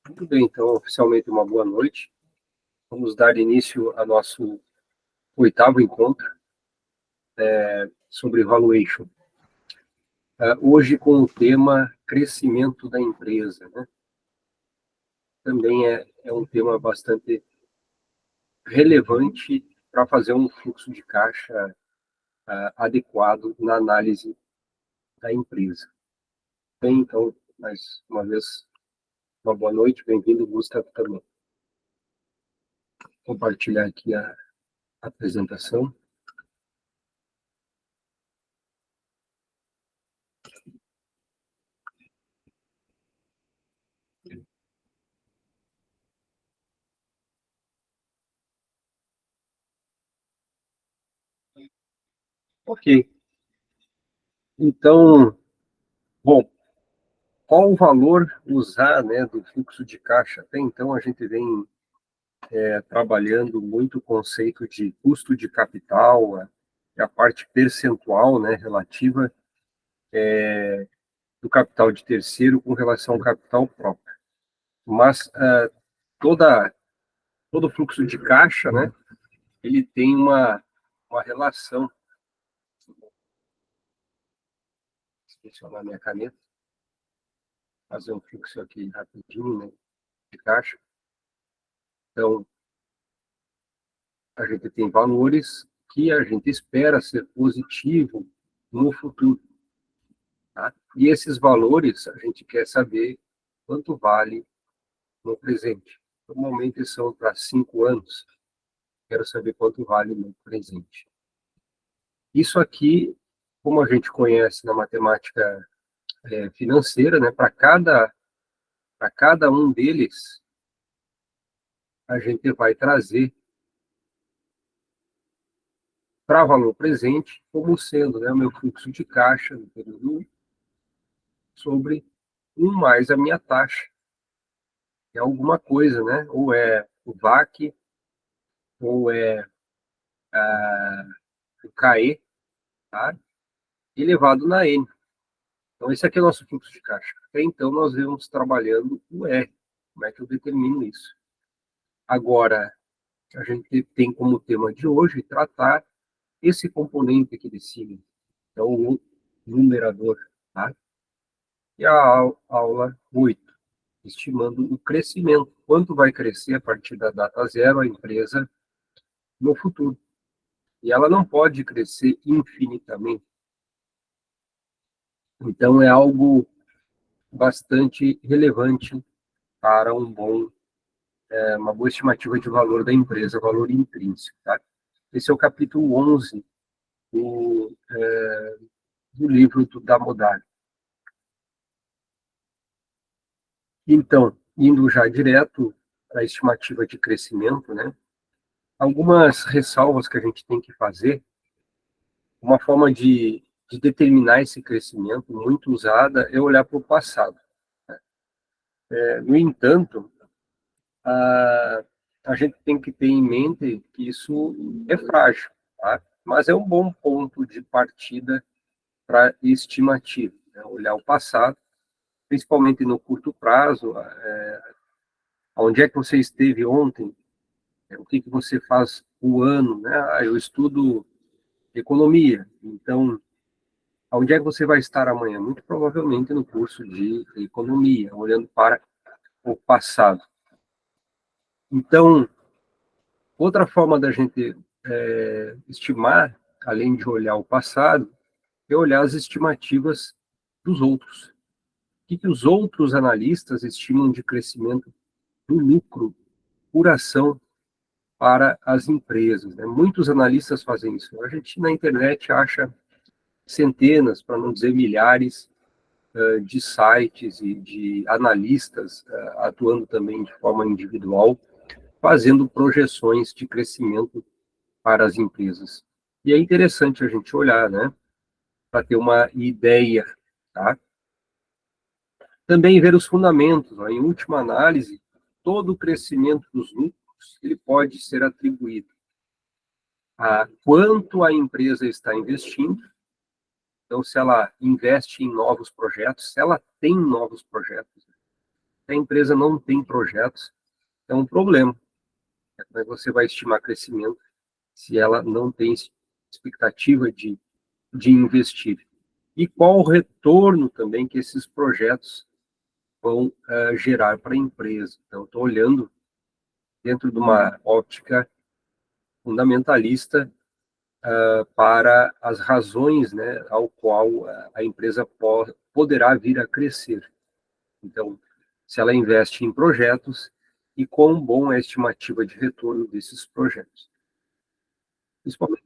Tudo bem, então, oficialmente uma boa noite. Vamos dar início ao nosso oitavo encontro sobre valuation. Hoje com o tema crescimento da empresa, né? Também é um tema bastante relevante para fazer um fluxo de caixa adequado na análise da empresa. Bem, então, mais uma vez, uma boa noite, bem-vindo, Gustavo, também. Vou compartilhar aqui a apresentação. Ok. Então, bom, qual o valor usar, né, do fluxo de caixa? Até então, a gente vem trabalhando muito o conceito de custo de capital, a parte percentual, né, relativa do capital de terceiro com relação ao capital próprio. Mas toda, todo fluxo de caixa, né, ele tem uma relação. Selecionar minha caneta, fazer um fluxo aqui rapidinho, né, de caixa. Então, a gente tem valores que a gente espera ser positivo no futuro. Tá? E esses valores a gente quer saber quanto vale no presente. Normalmente são para 5 anos. Quero saber quanto vale no presente. Isso aqui, como a gente conhece na matemática financeira, né, para cada um deles, a gente vai trazer para valor presente como sendo, né, o meu fluxo de caixa no período 1 sobre 1 mais a minha taxa. É alguma coisa, né? Ou é o VAC, ou é o CAE, tá? Elevado na N. Então, esse aqui é o nosso fluxo de caixa. Até então, nós vamos trabalhando o R. Como é que eu determino isso? Agora, a gente tem como tema de hoje tratar esse componente aqui de cima. Então, o numerador, tá? E a aula 8, estimando o crescimento. Quanto vai crescer a partir da data zero a empresa no futuro. E ela não pode crescer infinitamente. Então, é algo bastante relevante para uma boa estimativa de valor da empresa, valor intrínseco. Tá? Esse é o capítulo 11 do livro da Modari. Então, indo já direto para a estimativa de crescimento, né? Algumas ressalvas que a gente tem que fazer. Uma forma de determinar esse crescimento muito usada é olhar para o passado. No entanto, a gente tem que ter em mente que isso é frágil, tá? Mas é um bom ponto de partida para estimativa, né? Olhar o passado, principalmente no curto prazo, onde é que você esteve ontem, o que você faz o ano, né? Eu estudo economia, então, onde é que você vai estar amanhã? Muito provavelmente no curso de economia, olhando para o passado. Então, outra forma da gente estimar, além de olhar o passado, é olhar as estimativas dos outros. O que os outros analistas estimam de crescimento do lucro por ação para as empresas, né? Muitos analistas fazem isso. A gente na internet acha centenas, para não dizer milhares, de sites e de analistas atuando também de forma individual, fazendo projeções de crescimento para as empresas. E é interessante a gente olhar, né, para ter uma ideia, tá? Também ver os fundamentos. Ó. Em última análise, todo o crescimento dos lucros ele pode ser atribuído a quanto a empresa está investindo. Então, se ela investe em novos projetos, se ela tem novos projetos, a empresa não tem projetos, é um problema. Como é que você vai estimar crescimento se ela não tem expectativa de investir? E qual o retorno também que esses projetos vão gerar para a empresa? Então, estou olhando dentro de uma ótica fundamentalista para as razões, né, ao qual a empresa poderá vir a crescer. Então, se ela investe em projetos e quão bom é a estimativa de retorno desses projetos, principalmente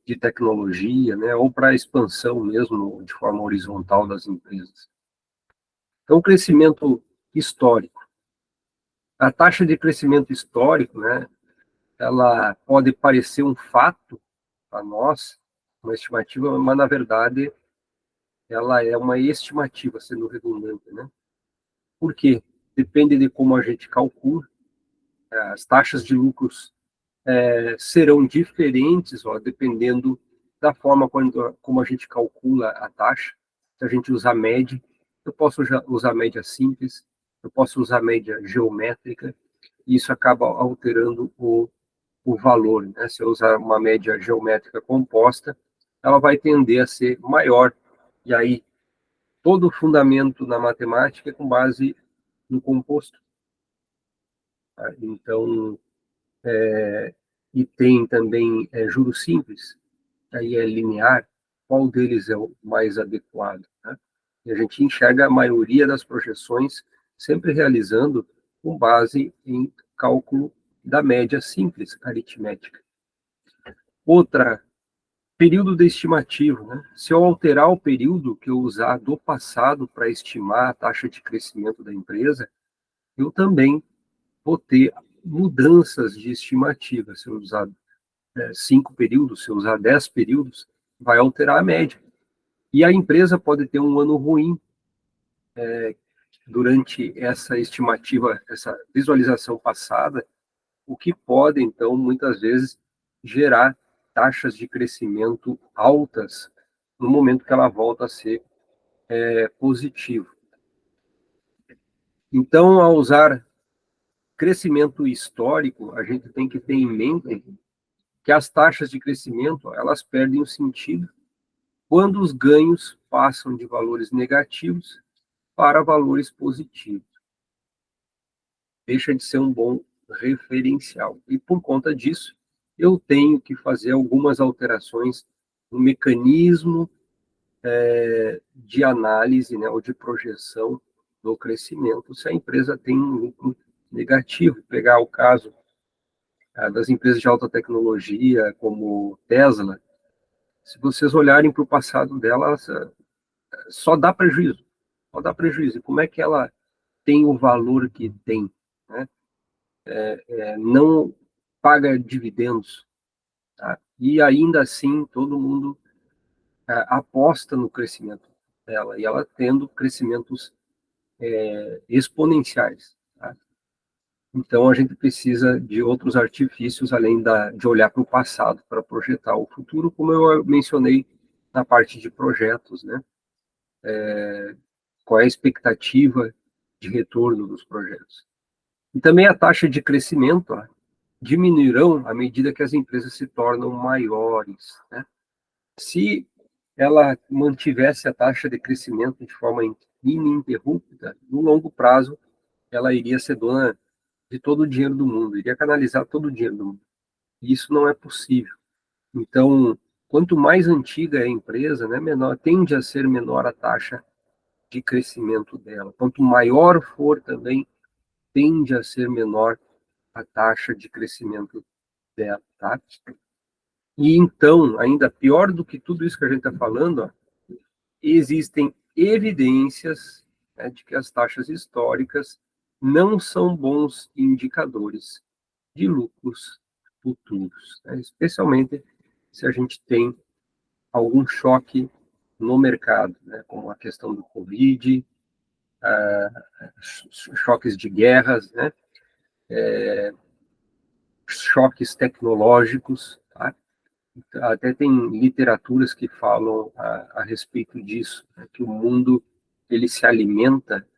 de tecnologia, né, ou para a expansão mesmo de forma horizontal das empresas. Então, o crescimento histórico. A taxa de crescimento histórico, né, ela pode parecer um fato para nós, uma estimativa, mas na verdade ela é uma estimativa, sendo redundante, né? Por quê? Depende de como a gente calcula. As taxas de lucros serão diferentes, ó, dependendo da forma como a gente calcula a taxa. Se a gente usar média, eu posso usar média simples, eu posso usar média geométrica, e isso acaba alterando o valor, né? Se eu usar uma média geométrica composta, ela vai tender a ser maior. E aí, todo o fundamento na matemática é com base no composto. Tá? Então, e tem também juros simples, aí é linear, qual deles é o mais adequado? Né? E a gente enxerga a maioria das projeções sempre realizando com base em cálculo da média simples aritmética. Outra, período de estimativo. Né? Se eu alterar o período que eu usar do passado para estimar a taxa de crescimento da empresa, eu também vou ter mudanças de estimativa. Se eu usar 5 períodos, se eu usar 10 períodos, vai alterar a média. E a empresa pode ter um ano ruim durante essa estimativa, essa visualização passada, o que pode, então, muitas vezes, gerar taxas de crescimento altas no momento que ela volta a ser positivo. Então, ao usar crescimento histórico, a gente tem que ter em mente que as taxas de crescimento, elas perdem o sentido quando os ganhos passam de valores negativos para valores positivos. Deixa de ser um bom referencial. E por conta disso, eu tenho que fazer algumas alterações no mecanismo de análise, né, ou de projeção do crescimento, se a empresa tem um lucro negativo. Pegar o caso das empresas de alta tecnologia, como Tesla, se vocês olharem para o passado dela, só dá prejuízo. Só dá prejuízo. E como é que ela tem o valor que tem? Né? Não paga dividendos. Tá? E ainda assim, todo mundo aposta no crescimento dela. E ela tendo crescimentos exponenciais. Tá? Então, a gente precisa de outros artifícios, além de olhar para o passado, para projetar o futuro, como eu mencionei na parte de projetos, né? Qual é a expectativa de retorno dos projetos. E também a taxa de crescimento diminuirão à medida que as empresas se tornam maiores. Né? Se ela mantivesse a taxa de crescimento de forma ininterrupta, no longo prazo, ela iria ser dona de todo o dinheiro do mundo, iria canalizar todo o dinheiro do mundo. E isso não é possível. Então, quanto mais antiga é a empresa, né, menor, tende a ser menor a taxa de crescimento dela. Quanto maior for também, tende a ser menor a taxa de crescimento dela, tá? E então, ainda pior do que tudo isso que a gente está falando, ó, existem evidências, né, de que as taxas históricas não são bons indicadores de lucros futuros, né? Especialmente se a gente tem algum choque no mercado, né, como a questão do Covid, choques de guerras, né, choques tecnológicos, tá? Até tem literaturas que falam a respeito disso, né, que o mundo ele se alimenta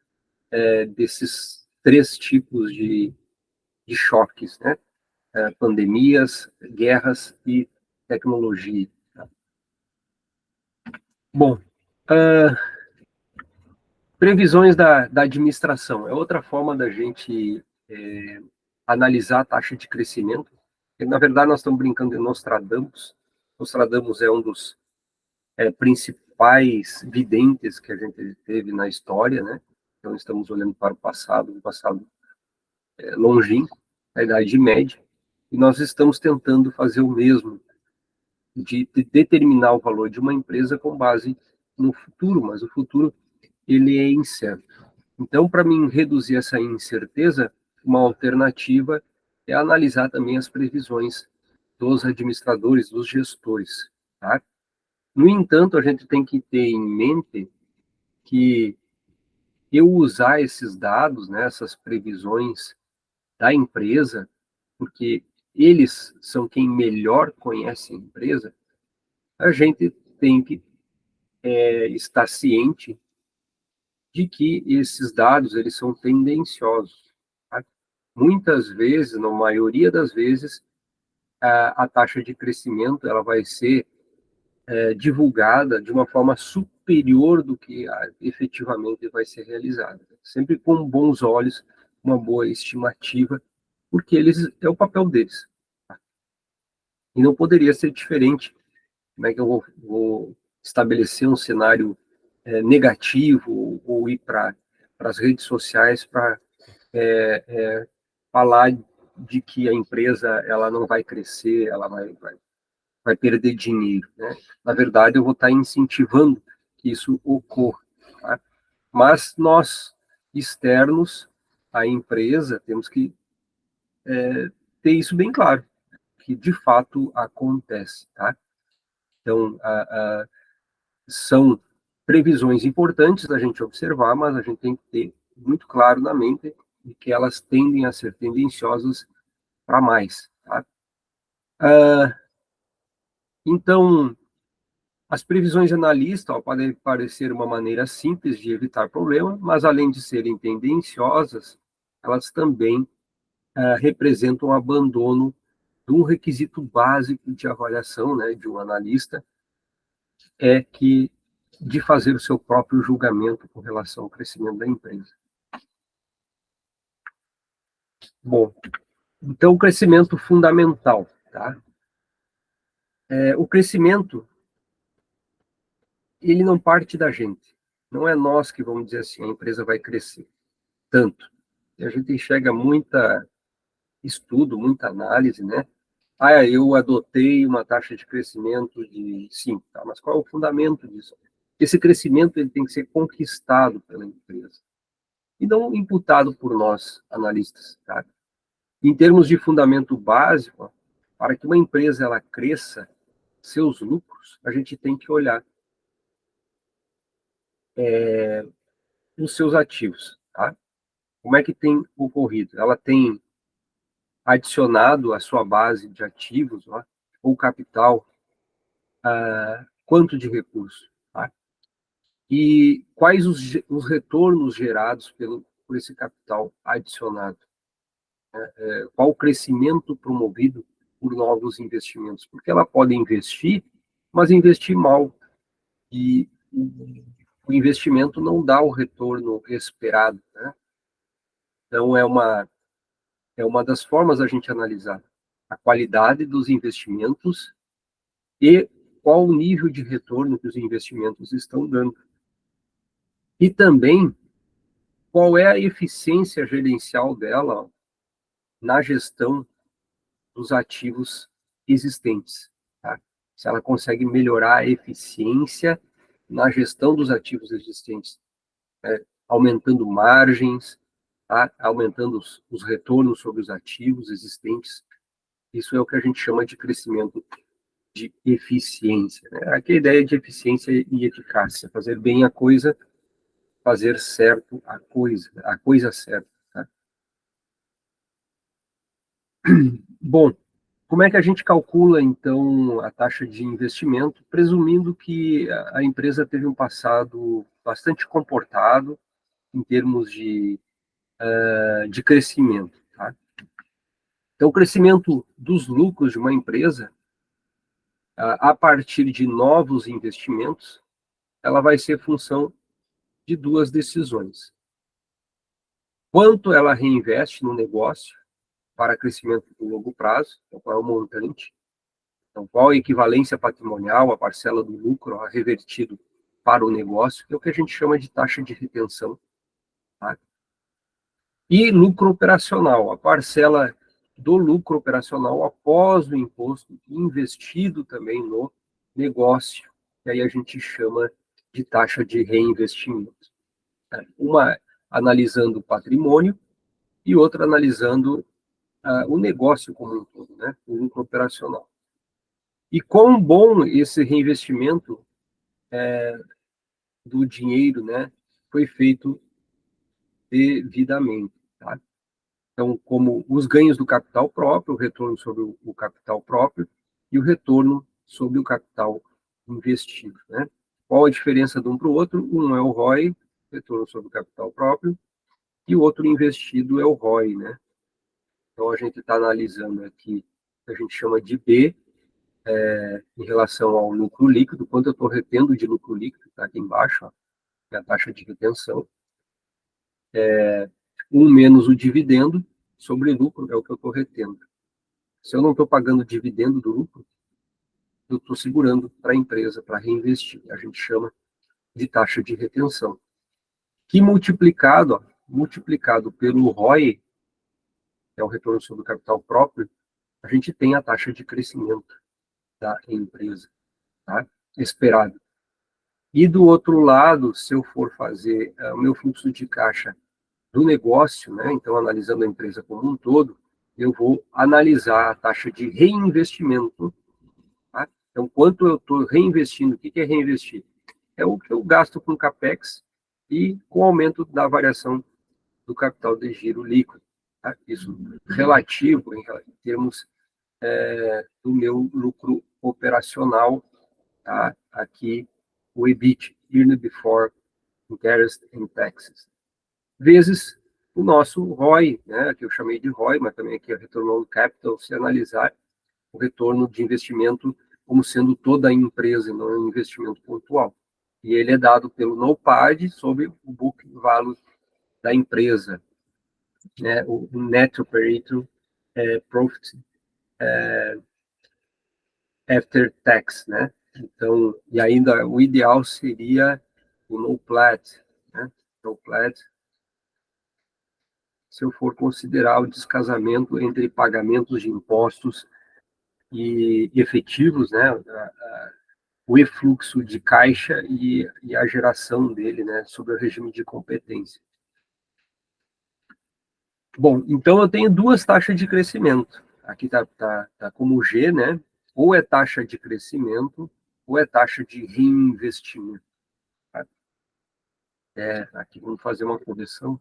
desses três tipos de choques, né? Pandemias, guerras e tecnologia. Tá? Bom, previsões da administração é outra forma da gente analisar a taxa de crescimento. Porque, na verdade, nós estamos brincando de Nostradamus. Nostradamus é um dos principais videntes que a gente teve na história, né? Então, estamos olhando para o passado, um passado longínquo, a Idade Média, e nós estamos tentando fazer o mesmo, de determinar o valor de uma empresa com base no futuro, mas o futuro ele é incerto. Então, para mim reduzir essa incerteza, uma alternativa é analisar também as previsões dos administradores, dos gestores, tá? No entanto, a gente tem que ter em mente que eu usar esses dados, né, essas previsões da empresa, porque eles são quem melhor conhece a empresa, a gente tem que estar ciente de que esses dados eles são tendenciosos. Tá? Muitas vezes, na maioria das vezes, a taxa de crescimento ela vai ser divulgada de uma forma superior do que efetivamente vai ser realizada. Sempre com bons olhos, uma boa estimativa, porque eles é o papel deles. Tá? E não poderia ser diferente. Como é que eu vou estabelecer um cenário negativo ou ir para as redes sociais para falar de que a empresa ela não vai crescer, ela vai perder dinheiro, né? Na verdade, eu vou estar incentivando que isso ocorra. Tá? Mas nós, externos à empresa, temos que ter isso bem claro, que de fato acontece. Tá? Então, são previsões importantes da gente observar, mas a gente tem que ter muito claro na mente de que elas tendem a ser tendenciosas para mais. Tá? Então, as previsões de analista podem parecer uma maneira simples de evitar problema, mas além de serem tendenciosas, elas também representam o abandono de um requisito básico de avaliação, né, de um analista, que de fazer o seu próprio julgamento com relação ao crescimento da empresa. Bom, então o crescimento fundamental, tá? O crescimento ele não parte da gente, não é nós que vamos dizer assim, a empresa vai crescer tanto. E a gente enxerga muita estudo, muita análise, né? Eu adotei uma taxa de crescimento de 5, tá? Mas qual é o fundamento disso? Esse crescimento ele tem que ser conquistado pela empresa e não imputado por nós, analistas, tá? Em termos de fundamento básico, para que uma empresa ela cresça seus lucros, a gente tem que olhar os seus ativos, tá? Como é que tem ocorrido? Ela tem adicionado à sua base de ativos, ó, ou capital, quanto de recurso, tá? E quais os retornos gerados por esse capital adicionado? Qual o crescimento promovido por novos investimentos? Porque ela pode investir, mas investir mal. E o investimento não dá o retorno esperado, né? Então, é uma das formas da gente analisar a qualidade dos investimentos e qual o nível de retorno que os investimentos estão dando. E também qual é a eficiência gerencial dela na gestão dos ativos existentes. Tá? Se ela consegue melhorar a eficiência na gestão dos ativos existentes, né? Aumentando margens, tá? Aumentando os retornos sobre os ativos existentes. Isso é o que a gente chama de crescimento de eficiência. Né? Aqui a ideia de eficiência e eficácia, fazer bem a coisa, fazer certo a coisa certa. Tá? Bom, como é que a gente calcula, então, a taxa de investimento, presumindo que a empresa teve um passado bastante comportado, em termos de crescimento. Tá? Então, o crescimento dos lucros de uma empresa, a partir de novos investimentos, ela vai ser função de duas decisões. Quanto ela reinveste no negócio para crescimento do longo prazo, então qual é o montante, então qual a equivalência patrimonial, a parcela do lucro revertido para o negócio, que é o que a gente chama de taxa de retenção. Tá? E lucro operacional, a parcela do lucro operacional após o imposto investido também no negócio, que aí a gente chama de taxa de reinvestimento. Uma analisando o patrimônio e outra analisando o negócio como um todo, né? O lucro operacional. E quão bom esse reinvestimento do dinheiro, né, foi feito devidamente, tá? Então, como os ganhos do capital próprio, o retorno sobre o capital próprio e o retorno sobre o capital investido, né? Qual a diferença de um para o outro? Um é o ROI, retorno sobre o capital próprio, e o outro investido é o ROI, né? Então, a gente está analisando aqui, a gente chama de B, em relação ao lucro líquido, quanto eu estou retendo de lucro líquido, está aqui embaixo, ó, é a taxa de retenção, menos o dividendo sobre lucro, é o que eu estou retendo. Se eu não estou pagando dividendo do lucro, eu estou segurando para a empresa, para reinvestir. A gente chama de taxa de retenção. Que multiplicado pelo ROI, que é o retorno sobre o capital próprio, a gente tem a taxa de crescimento da empresa, tá? Esperado. E do outro lado, se eu for fazer o meu fluxo de caixa do negócio, né, então analisando a empresa como um todo, eu vou analisar a taxa de reinvestimento. Tá? Então, quanto eu estou reinvestindo, o que é reinvestir? É o que eu gasto com CAPEX e com o aumento da variação do capital de giro líquido. Tá? Isso relativo em termos do meu lucro operacional, tá? Aqui o EBIT, Earned Before Interest and Taxes, vezes o nosso ROI, né, que eu chamei de ROI, mas também aqui é Return on Capital, se analisar o retorno de investimento como sendo toda a empresa, e não um investimento pontual. E ele é dado pelo NOPAD sobre o book value da empresa, né, o Net Operating Profit After Tax, né? Então, e ainda o ideal seria o NOPLAT, né? NOPLAT, se eu for considerar o descasamento entre pagamentos de impostos e efetivos, né, o efluxo de caixa e a geração dele, né, sobre o regime de competência. Bom, então eu tenho duas taxas de crescimento. Aqui tá como G, né? Ou é taxa de crescimento, ou é taxa de reinvestimento. Tá? Aqui vamos fazer uma correção.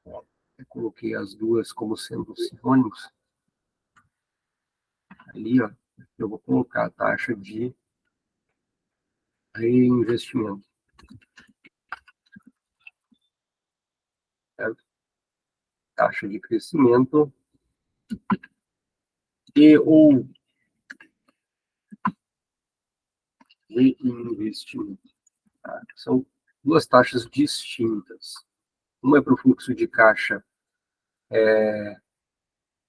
Eu coloquei as duas como sendo sinônimos. Ali, ó, eu vou colocar a taxa de reinvestimento. Certo? Taxa de crescimento e ou reinvestimento. Tá? São duas taxas distintas. Uma é para o fluxo de caixa,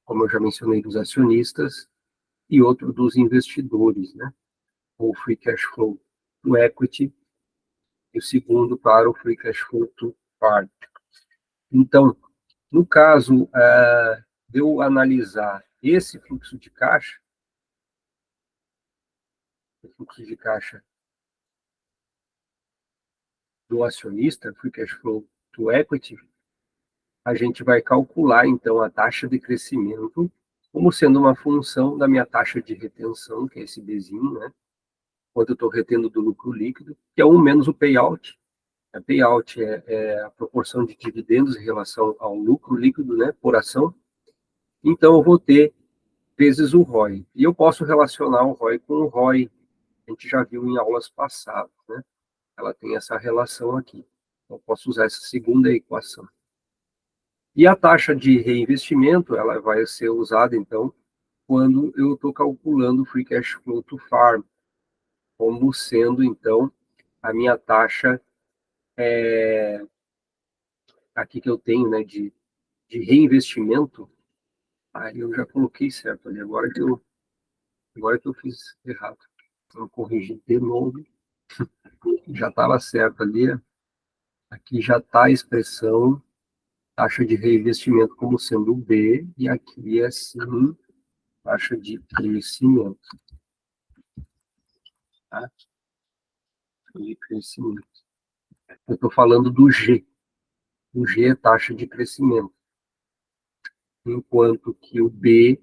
como eu já mencionei, dos acionistas, e outro dos investidores, né? O free cash flow do equity, e o segundo para o free cash flow to par. Então, no caso de eu analisar esse fluxo de caixa, o fluxo de caixa do acionista, free cash flow to equity, a gente vai calcular, então, a taxa de crescimento como sendo uma função da minha taxa de retenção, que é esse Bzinho, né? Quanto eu estou retendo do lucro líquido, que é 1 menos o payout. A payout é a proporção de dividendos em relação ao lucro líquido, né, por ação. Então, eu vou ter vezes o ROI. E eu posso relacionar o ROI com o ROI. A gente já viu em aulas passadas, né? Ela tem essa relação aqui. Então, posso usar essa segunda equação. E a taxa de reinvestimento, ela vai ser usada, então, quando eu estou calculando o Free Cash Flow to Farm, como sendo, então, a minha taxa aqui que eu tenho, né, de reinvestimento. Aí eu já coloquei certo ali, agora que eu fiz errado. Então, corrigir de novo, já estava certo ali. Aqui já está a expressão taxa de reinvestimento como sendo B, e aqui é sim taxa de crescimento. Tá? De crescimento. Eu estou falando do G. O G é taxa de crescimento, enquanto que o B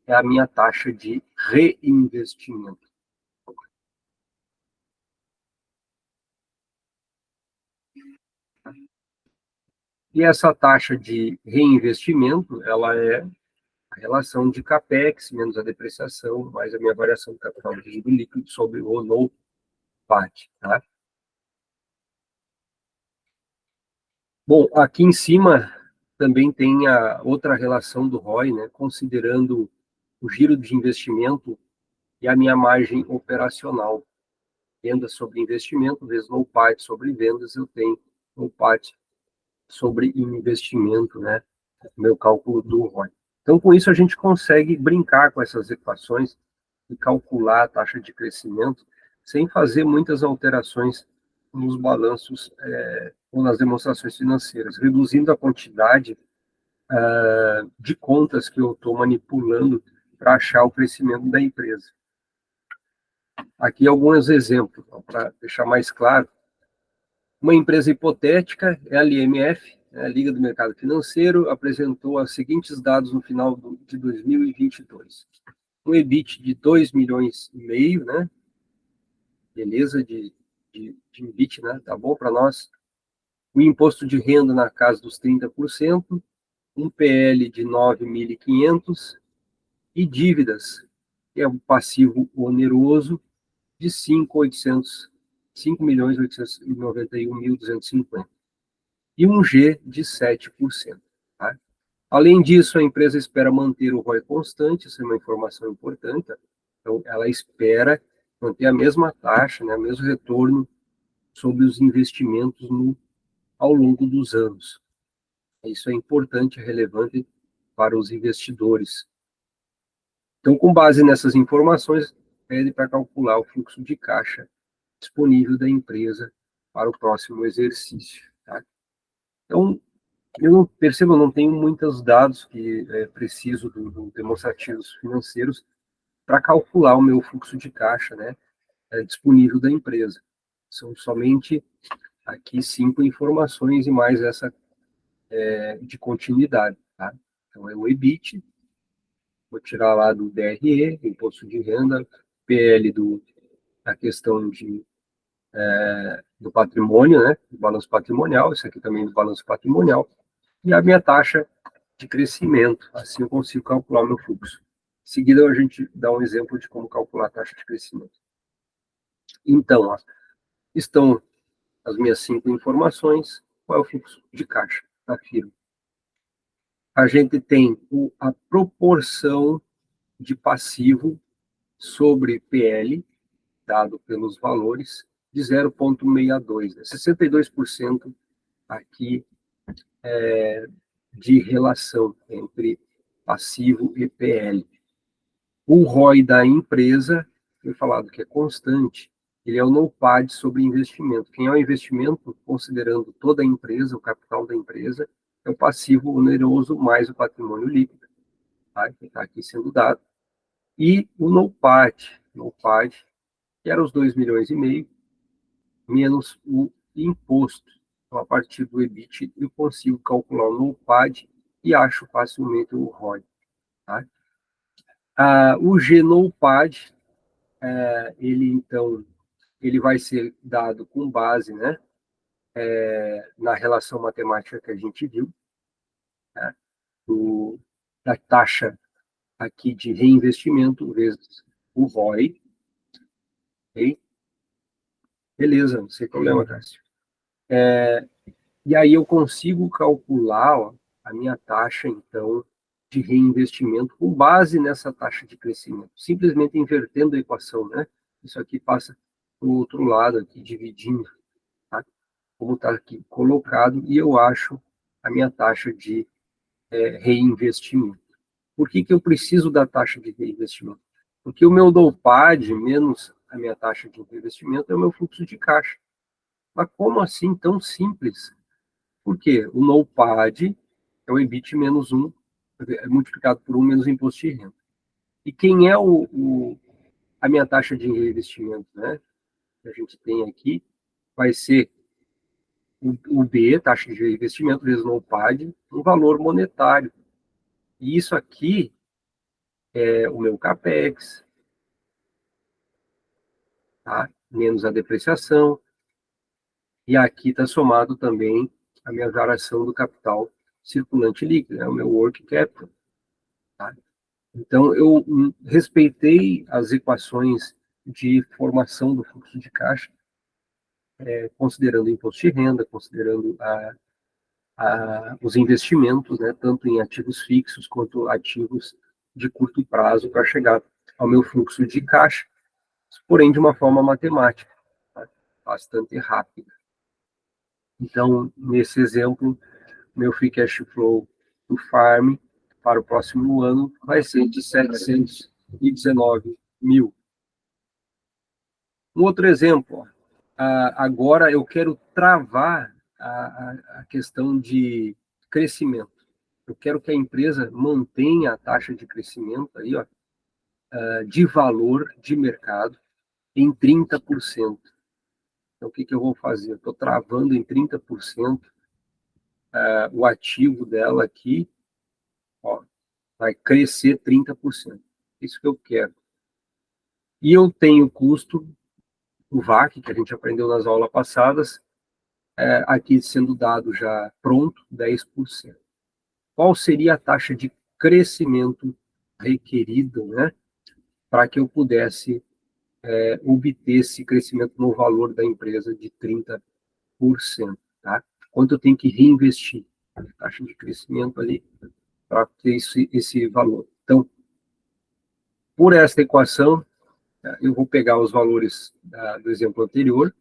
é a minha taxa de reinvestimento. E essa taxa de reinvestimento, ela é a relação de CAPEX menos a depreciação, mais a minha variação do capital de giro líquido sobre o NOPAT. Tá? Bom, aqui em cima também tem a outra relação do ROI, né, considerando o giro de investimento e a minha margem operacional. Venda sobre investimento, vezes NOPAT sobre vendas, eu tenho NOPAT sobre investimento, né, meu cálculo do ROI. Então, com isso, a gente consegue brincar com essas equações e calcular a taxa de crescimento sem fazer muitas alterações nos balanços ou nas demonstrações financeiras, reduzindo a quantidade de contas que eu estou manipulando para achar o crescimento da empresa. Aqui alguns exemplos, para deixar mais claro. Uma empresa hipotética é a LMF, a Liga do Mercado Financeiro, apresentou os seguintes dados no final de 2022. Um EBIT de 2,5 milhões, né? Beleza, de EBIT, né? Tá bom para nós. O imposto de renda na casa dos 30%, um PL de 9.500 e dívidas, que é um passivo oneroso, de 5.891.250. E um G de 7%. Tá? Além disso, a empresa espera manter o ROI constante, isso é uma informação importante. Então, ela espera manter a mesma taxa, né, o mesmo retorno sobre os investimentos ao longo dos anos. Isso é importante, relevante para os investidores. Então, com base nessas informações, pede para calcular o fluxo de caixa disponível da empresa para o próximo exercício. Tá? Então, eu não tenho muitos dados que preciso do demonstrativos financeiros para calcular o meu fluxo de caixa, né, disponível da empresa. São somente aqui 5 informações e mais essa de continuidade. Tá? Então, é o EBIT, vou tirar lá do DRE, Imposto de Renda, PL da questão do patrimônio, né, do balanço patrimonial, isso aqui também do balanço patrimonial, e a minha taxa de crescimento, assim eu consigo calcular o meu fluxo. Em seguida, a gente dá um exemplo de como calcular a taxa de crescimento. Então, ó, estão as minhas 5 informações, qual é o fluxo de caixa da firma. A gente tem a proporção de passivo sobre PL, dado pelos valores, de 0,62, né? 62% aqui de relação entre passivo e PL. O ROI da empresa, foi falado que é constante, ele é o NOPAT sobre investimento. Quem é o investimento, considerando toda a empresa, o capital da empresa, é o passivo oneroso mais o patrimônio líquido, tá? Que está aqui sendo dado. E o NOPAT, que era os 2,5 milhões, menos o imposto. Então, a partir do EBIT, eu consigo calcular o NOPAT e acho facilmente o ROI. Tá? O GNOPAD, então, ele vai ser dado com base, né, na relação matemática que a gente viu, né, da taxa aqui de reinvestimento vezes o ROI. Okay? Beleza, não tem problema, Cássio. E aí eu consigo calcular, ó, a minha taxa, então, de reinvestimento com base nessa taxa de crescimento, simplesmente invertendo a equação, né? Isso aqui passa para o outro lado, aqui dividindo, tá? Como está aqui colocado, e eu acho a minha taxa de reinvestimento. Por que eu preciso da taxa de reinvestimento? Porque o meu NOPAD menos a minha taxa de reinvestimento é o meu fluxo de caixa. Mas como assim tão simples? Porque o NOPAD é o EBIT menos 1, multiplicado por 1 menos o imposto de renda. E quem é a minha taxa de reinvestimento, né? Que a gente tem aqui, vai ser o B, taxa de reinvestimento, vezes NOPAD, um valor monetário. E isso aqui é o meu CAPEX, tá? Menos a depreciação. E aqui está somado também a minha variação do capital circulante líquido, né? O meu working capital. Tá? Então, eu respeitei as equações de formação do fluxo de caixa, considerando o imposto de renda, considerando os investimentos, né, tanto em ativos fixos quanto ativos de curto prazo, para chegar ao meu fluxo de caixa, porém de uma forma matemática, tá? Bastante rápida. Então, nesse exemplo, meu free cash flow do farm para o próximo ano vai ser de 719 mil. Um outro exemplo, agora eu quero travar a questão de crescimento. Eu quero que a empresa mantenha a taxa de crescimento aí, ó, de valor de mercado em 30%. Então, o que eu vou fazer? Eu estou travando em 30% o ativo dela aqui, ó, vai crescer 30%. Isso que eu quero. E eu tenho custo, o VAC, que a gente aprendeu nas aulas passadas, aqui sendo dado já pronto, 10%. Qual seria a taxa de crescimento requerida, né, para que eu pudesse obter esse crescimento no valor da empresa de 30%, tá? Quanto eu tenho que reinvestir? A taxa de crescimento ali para ter esse valor. Então, por esta equação, eu vou pegar os valores do exemplo anterior,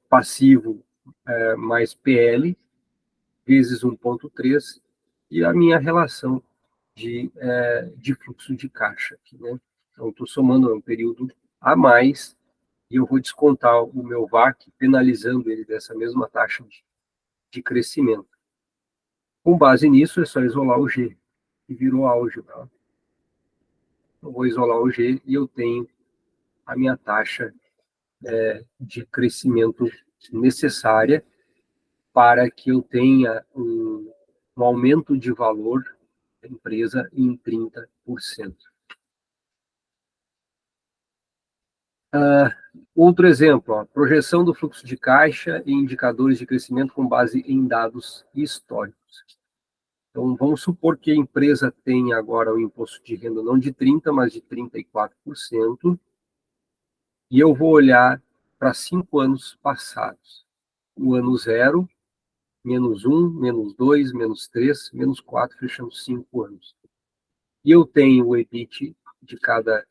passivo mais PL, vezes 1,3, e a minha relação de fluxo de caixa aqui, né? Então, estou somando um período a mais e eu vou descontar o meu VAC, penalizando ele dessa mesma taxa de crescimento. Com base nisso, é só isolar o G, que virou álgebra. Eu vou isolar o G e eu tenho a minha taxa de crescimento necessária para que eu tenha um aumento de valor da empresa em 30%. Outro exemplo, ó, projeção do fluxo de caixa e indicadores de crescimento com base em dados históricos. Então, vamos supor que a empresa tenha agora o imposto de renda não de 30%, mas de 34%, e eu vou olhar para 5 anos passados. O ano 0, menos 1, menos 2, menos 3, menos 4, fechando 5 anos. E eu tenho o EBIT de cada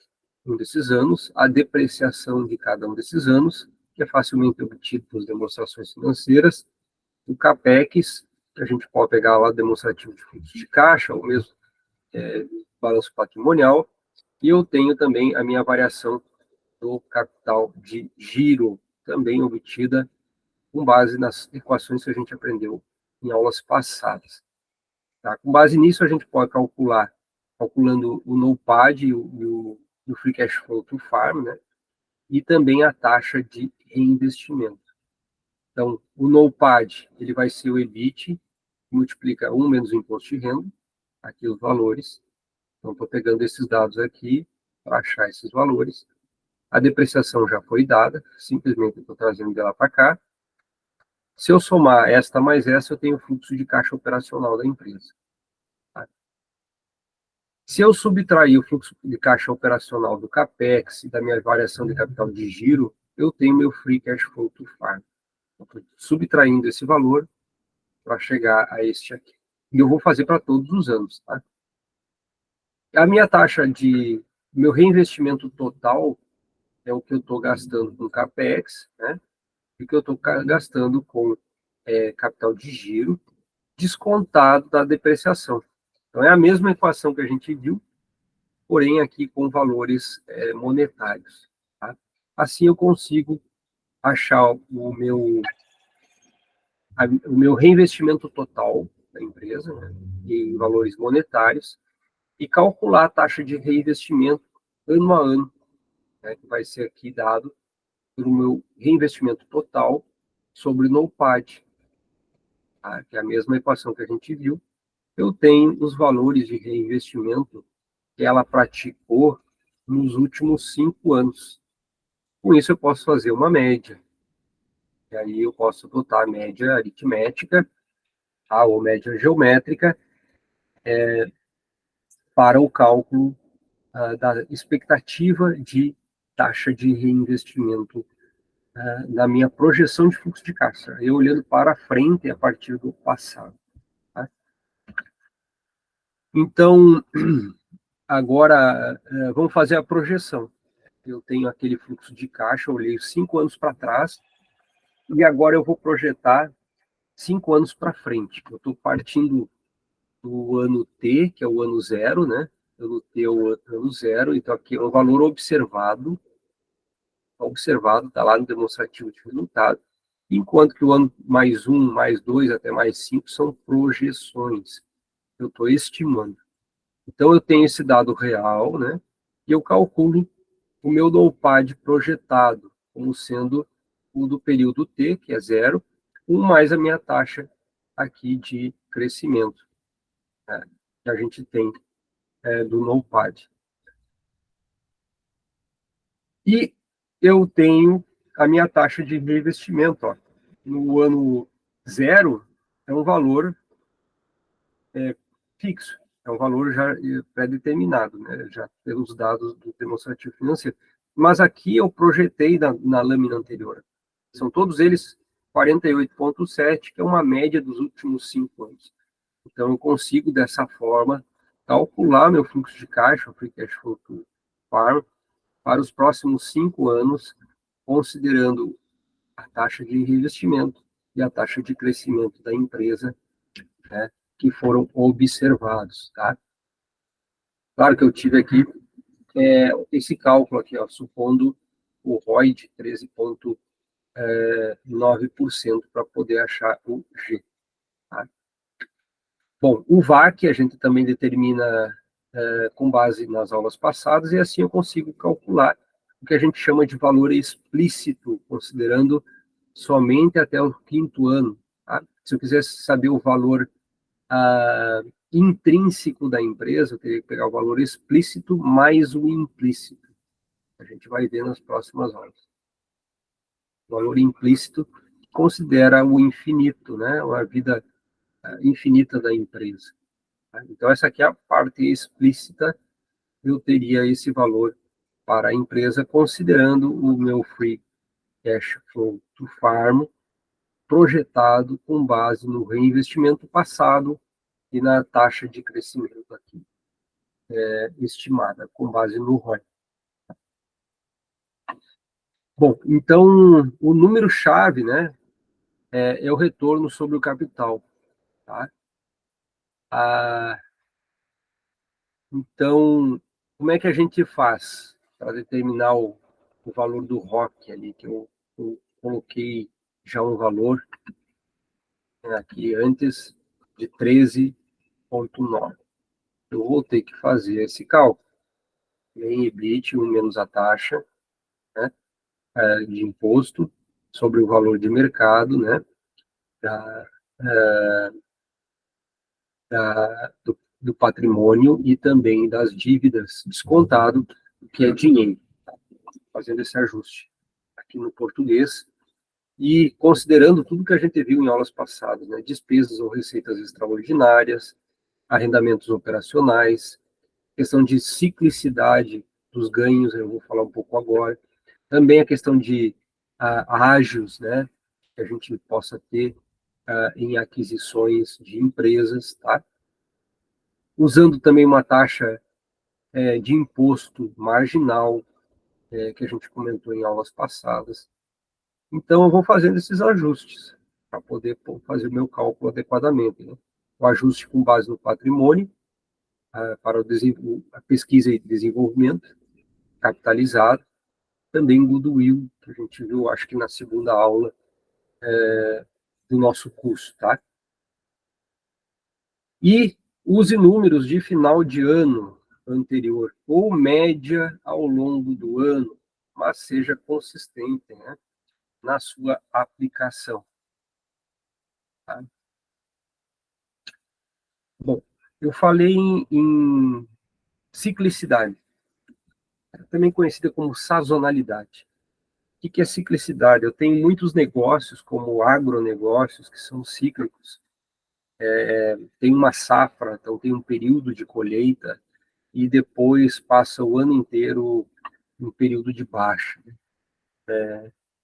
um desses anos, a depreciação de cada um desses anos, que é facilmente obtido por demonstrações financeiras, o CAPEX, que a gente pode pegar lá demonstrativo de fluxo de caixa, ou mesmo balanço patrimonial, e eu tenho também a minha variação do capital de giro, também obtida com base nas equações que a gente aprendeu em aulas passadas. Tá? Com base nisso, a gente pode calculando o NOPAD e o Free Cash Flow to Farm, né? E também a taxa de reinvestimento. Então, o NOPAD, ele vai ser o EBIT, multiplica 1 menos o imposto de renda, aqui os valores. Então, estou pegando esses dados aqui para achar esses valores. A depreciação já foi dada, simplesmente estou trazendo dela para cá. Se eu somar esta mais essa, eu tenho o fluxo de caixa operacional da empresa. Tá? Se eu subtrair o fluxo de caixa operacional do CAPEX e da minha variação de capital de giro, eu tenho meu Free Cash Flow to Farm. Estou subtraindo esse valor para chegar a este aqui. E eu vou fazer para todos os anos, tá? A minha taxa de meu reinvestimento total é o que eu estou gastando com CAPEX, né? E o que eu estou gastando com capital de giro, descontado da depreciação. Então, é a mesma equação que a gente viu, porém aqui com valores monetários. Tá? Assim eu consigo achar o meu reinvestimento total da empresa, né, em valores monetários, e calcular a taxa de reinvestimento ano a ano, né, que vai ser aqui dado pelo meu reinvestimento total sobre o NOPAD, tá? Que é a mesma equação que a gente viu. Eu tenho os valores de reinvestimento que ela praticou nos últimos 5 anos. Com isso, eu posso fazer uma média. E aí eu posso botar a média aritmética, tá? Ou média geométrica, para o cálculo da expectativa de taxa de reinvestimento na minha projeção de fluxo de caixa, eu olhando para frente a partir do passado. Tá? Então, agora, vamos fazer a projeção. Eu tenho aquele fluxo de caixa, eu olhei 5 anos para trás, e agora eu vou projetar 5 anos para frente. Eu estou partindo do ano T, que é o ano zero, né? Ano T é o ano zero, então aqui é o valor observado, está lá no demonstrativo de resultado, enquanto que o ano mais 1, mais 2, até mais 5 são projeções. Eu estou estimando. Então, eu tenho esse dado real, né? E eu calculo o meu NOPAD projetado como sendo o do período T, que é zero, mais a minha taxa aqui de crescimento, né, que a gente tem do NOPAD. E eu tenho a minha taxa de reinvestimento. Ó. No ano zero, é um valor fixo, é um valor já pré-determinado, né, já pelos dados do demonstrativo financeiro. Mas aqui eu projetei na lâmina anterior. São todos eles 48,7, que é uma média dos últimos 5 anos. Então, eu consigo, dessa forma, calcular meu fluxo de caixa, o Free Cash Flow to Farm, para os próximos 5 anos, considerando a taxa de reinvestimento e a taxa de crescimento da empresa, né, que foram observados. Tá? Claro que eu tive aqui esse cálculo aqui, ó, supondo o ROI de 13,9% para poder achar o G. Tá? Bom, o VAC a gente também determina com base nas aulas passadas, e assim eu consigo calcular o que a gente chama de valor explícito, considerando somente até o 5º ano. Tá? Se eu quisesse saber o valor intrínseco da empresa, eu teria que pegar o valor explícito mais o implícito. A gente vai ver nas próximas aulas. O valor implícito considera o infinito, né? A vida infinita da empresa. Tá? Então, essa aqui é a parte explícita. Eu teria esse valor para a empresa, considerando o meu free cash flow to farm projetado com base no reinvestimento passado e na taxa de crescimento aqui estimada, com base no ROI. Bom, então, o número-chave, né, é o retorno sobre o capital. Tá? Então, como é que a gente faz para determinar o valor do ROC ali, que eu coloquei já um valor aqui antes de 13,9. Eu vou ter que fazer esse cálculo. Em EBIT, 1 menos a taxa, né, de imposto sobre o valor de mercado, né, da, do patrimônio e também das dívidas, descontado, que é dinheiro. Fazendo esse ajuste aqui no português e considerando tudo que a gente viu em aulas passadas, né, despesas ou receitas extraordinárias, arrendamentos operacionais, questão de ciclicidade dos ganhos, eu vou falar um pouco agora, também a questão de ágios, né, que a gente possa ter em aquisições de empresas, tá? Usando também uma taxa de imposto marginal, que a gente comentou em aulas passadas. Então, eu vou fazendo esses ajustes para poder fazer o meu cálculo adequadamente. Né? O ajuste com base no patrimônio, para a pesquisa e desenvolvimento, capitalizado, também goodwill, que a gente viu, acho que na segunda aula do nosso curso, tá? E use números de final de ano anterior, ou média ao longo do ano, mas seja consistente, né, na sua aplicação. Tá? Bom, eu falei em ciclicidade, também conhecida como sazonalidade. O que é ciclicidade? Eu tenho muitos negócios, como agronegócios, que são cíclicos. Tem uma safra, então tem um período de colheita, e depois passa o ano inteiro em período de baixa.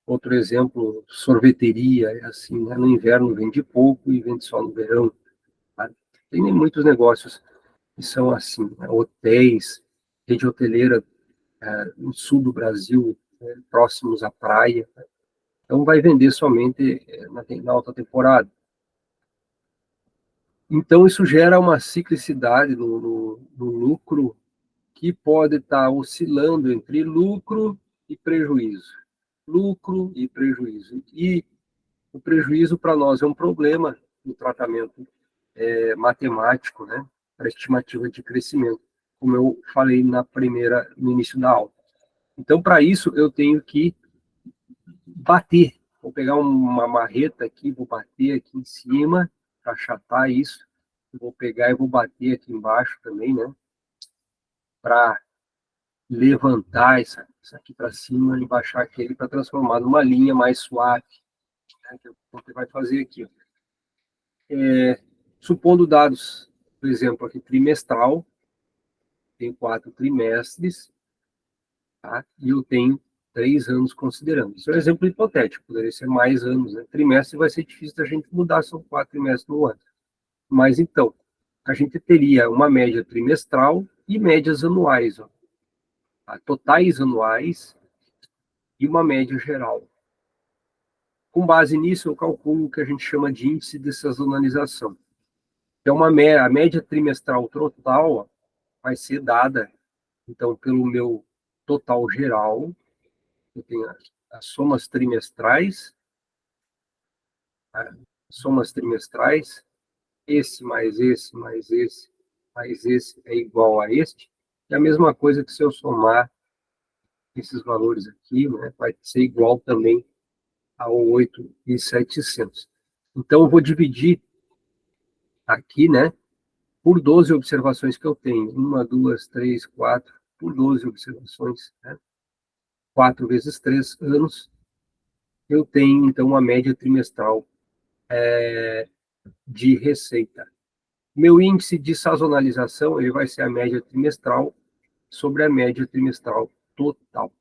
Outro exemplo, sorveteria, é assim, né? No inverno vende pouco e vende só no verão. Tá? Tem muitos negócios que são assim, né? Hotéis, rede hoteleira no sul do Brasil, próximos à praia. Né? Então vai vender somente na alta temporada. Então isso gera uma ciclicidade no lucro que pode estar oscilando entre lucro e prejuízo. Lucro e prejuízo. E o prejuízo para nós é um problema no tratamento matemático, né, para estimativa de crescimento, como eu falei no início da aula. Então, para isso, eu tenho que bater. Vou pegar uma marreta aqui, vou bater aqui em cima para achatar isso. Vou pegar e vou bater aqui embaixo também, né, para levantar isso aqui para cima e baixar aquele para transformar numa linha mais suave, né, que você vai fazer aqui. Ó. Supondo dados, por exemplo, aqui trimestral, tem 4 trimestres, tá? E eu tenho 3 anos considerando. Isso é um exemplo hipotético, poderia ser mais anos. Né? Trimestre vai ser difícil da gente mudar, são 4 trimestres no ano. Mas então, a gente teria uma média trimestral e médias anuais, ó, tá? Totais anuais e uma média geral. Com base nisso, eu calculo o que a gente chama de índice de sazonalização. É a média trimestral total ó, vai ser dada, então, pelo meu total geral, eu tenho as somas trimestrais, tá? Somas trimestrais, esse mais esse mais esse mais esse é igual a este, é a mesma coisa que se eu somar esses valores aqui, né, vai ser igual também ao 8.700. Então, eu vou dividir aqui, né, por 12 observações que eu tenho. 1, 2, 3, 4, por 12 observações, né? 4 vezes 3 anos, eu tenho, então, uma média trimestral de receita. Meu índice de sazonalização ele vai ser a média trimestral sobre a média trimestral total.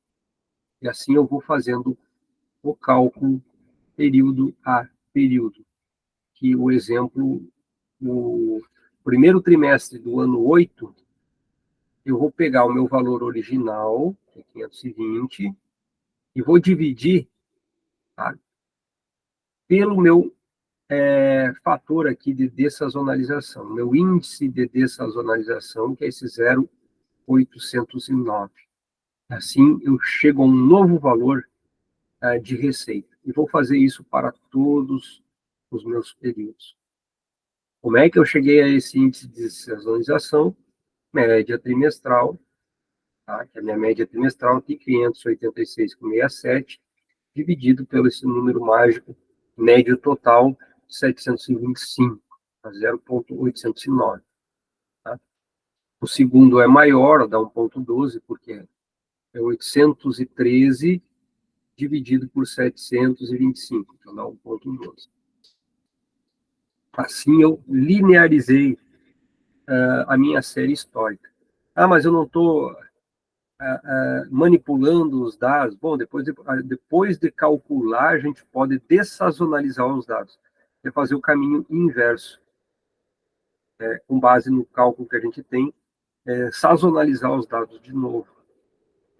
E assim eu vou fazendo o cálculo período a período. Que o exemplo, o primeiro trimestre do ano 8, eu vou pegar o meu valor original, que é 520, e vou dividir, tá, pelo meu fator aqui de dessazonalização, meu índice de dessazonalização, que é esse 0,809. Assim, eu chego a um novo valor de receita. E vou fazer isso para todos os meus períodos. Como é que eu cheguei a esse índice de dessazonalização? Média trimestral, tá? Que a minha média trimestral aqui, 586,67, dividido pelo esse número mágico, médio total, 725, 0,809. Tá? O segundo é maior, dá 1,12, porque é 813 dividido por 725, então dá 1,12. Assim eu linearizei a minha série histórica. Ah, mas eu não estou manipulando os dados. Bom, depois de calcular, a gente pode dessazonalizar os dados. É fazer o caminho inverso. Com base no cálculo que a gente tem, sazonalizar os dados de novo.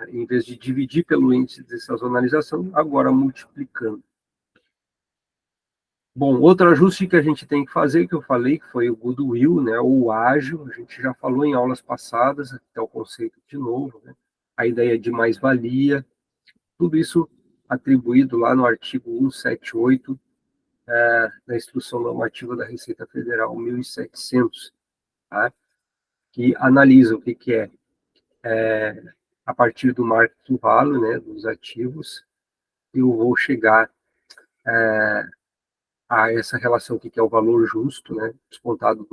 Em vez de dividir pelo índice de sazonalização, agora multiplicando. Bom, outro ajuste que a gente tem que fazer, que eu falei, que foi o goodwill, né, ou ágil, a gente já falou em aulas passadas, até o conceito de novo, né, a ideia de mais-valia, tudo isso atribuído lá no artigo 178 da Instrução Normativa da Receita Federal 1700, tá? Que analisa o que a partir do market value, né, dos ativos, eu vou chegar a essa relação que é o valor justo, né, descontado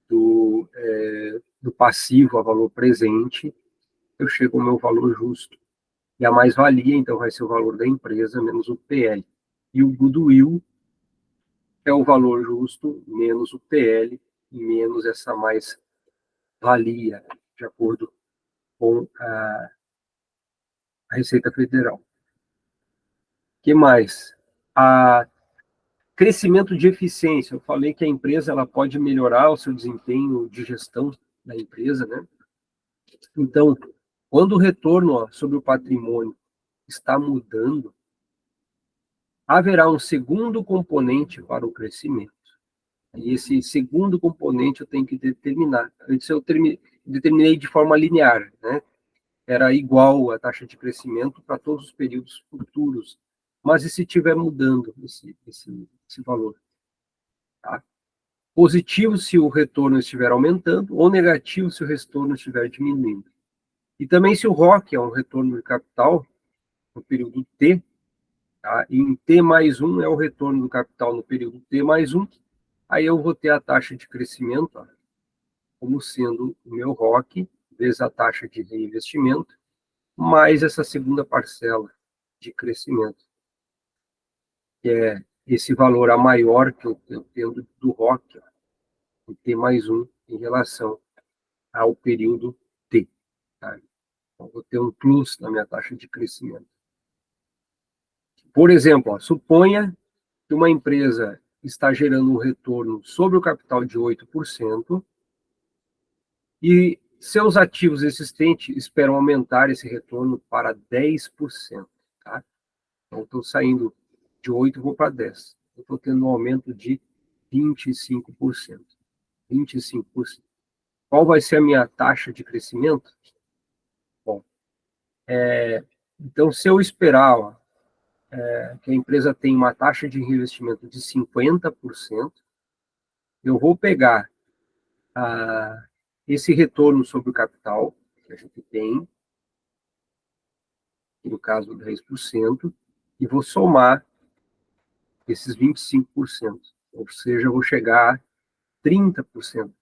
do passivo a valor presente, eu chego ao meu valor justo. E a mais-valia, então, vai ser o valor da empresa menos o PL. E o goodwill é o valor justo menos o PL menos essa mais-valia, de acordo com a Receita Federal. O que mais? Crescimento de eficiência. Eu falei que a empresa ela pode melhorar o seu desempenho de gestão da empresa, né? Então, quando o retorno sobre o patrimônio está mudando, haverá um segundo componente para o crescimento. E esse segundo componente eu tenho que determinar. Antes eu determinei de forma linear, né? Era igual a taxa de crescimento para todos os períodos futuros. Mas e se estiver mudando esse valor? Tá? Positivo se o retorno estiver aumentando, ou negativo se o retorno estiver diminuindo. E também se o ROC é um retorno de capital no período T, tá? E em T mais 1 é o retorno do capital no período T mais 1, aí eu vou ter a taxa de crescimento como sendo o meu ROC, vezes a taxa de reinvestimento, mais essa segunda parcela de crescimento, que é esse valor a maior que eu tenho do ROC, o T mais 1, em relação ao período T. Tá? Então, vou ter um plus na minha taxa de crescimento. Por exemplo, suponha que uma empresa está gerando um retorno sobre o capital de 8% e seus ativos existentes esperam aumentar esse retorno para 10%. Tá? Então, estou saindo de 8% vou para 10%. Eu estou tendo um aumento de 25%. 25%. Qual vai ser a minha taxa de crescimento? Bom, então, se eu esperar que a empresa tenha uma taxa de reinvestimento de 50%, eu vou pegar esse retorno sobre o capital que a gente tem, no caso 10%, e vou somar esses 25%, ou seja, eu vou chegar a 30%.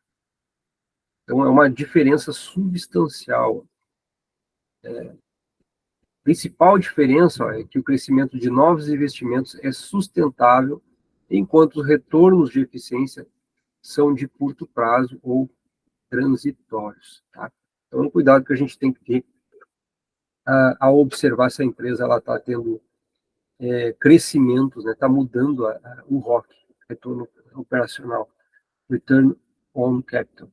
Então, é uma diferença substancial. A principal diferença é que o crescimento de novos investimentos é sustentável, enquanto os retornos de eficiência são de curto prazo ou transitórios. Tá? Então, é um cuidado que a gente tem que ter ao observar se a empresa está tendo crescimentos, está, né, mudando o ROC, retorno operacional, Return on Capital.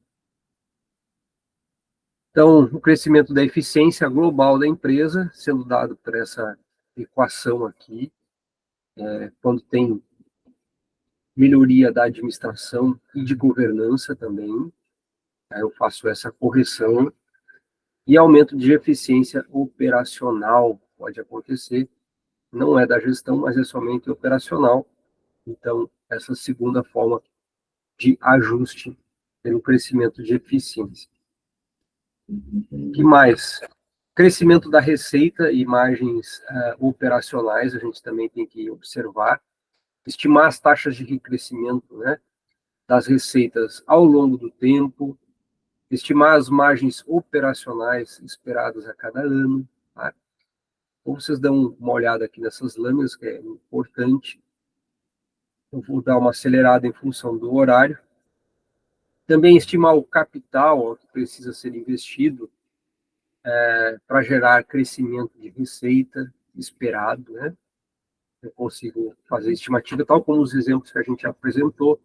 Então, o crescimento da eficiência global da empresa, sendo dado por essa equação aqui, quando tem melhoria da administração e de governança também, eu faço essa correção, e aumento de eficiência operacional pode acontecer, não é da gestão, mas é somente operacional. Então, essa segunda forma de ajuste pelo crescimento de eficiência. O que mais? Crescimento da receita e margens operacionais, a gente também tem que observar. Estimar as taxas de crescimento, né, das receitas ao longo do tempo. Estimar as margens operacionais esperadas a cada ano. Tá? Então, vocês dão uma olhada aqui nessas lâminas, que é importante. Eu vou dar uma acelerada em função do horário. Também estimar o capital que precisa ser investido para gerar crescimento de receita esperado, né? Eu consigo fazer estimativa, tal como os exemplos que a gente apresentou,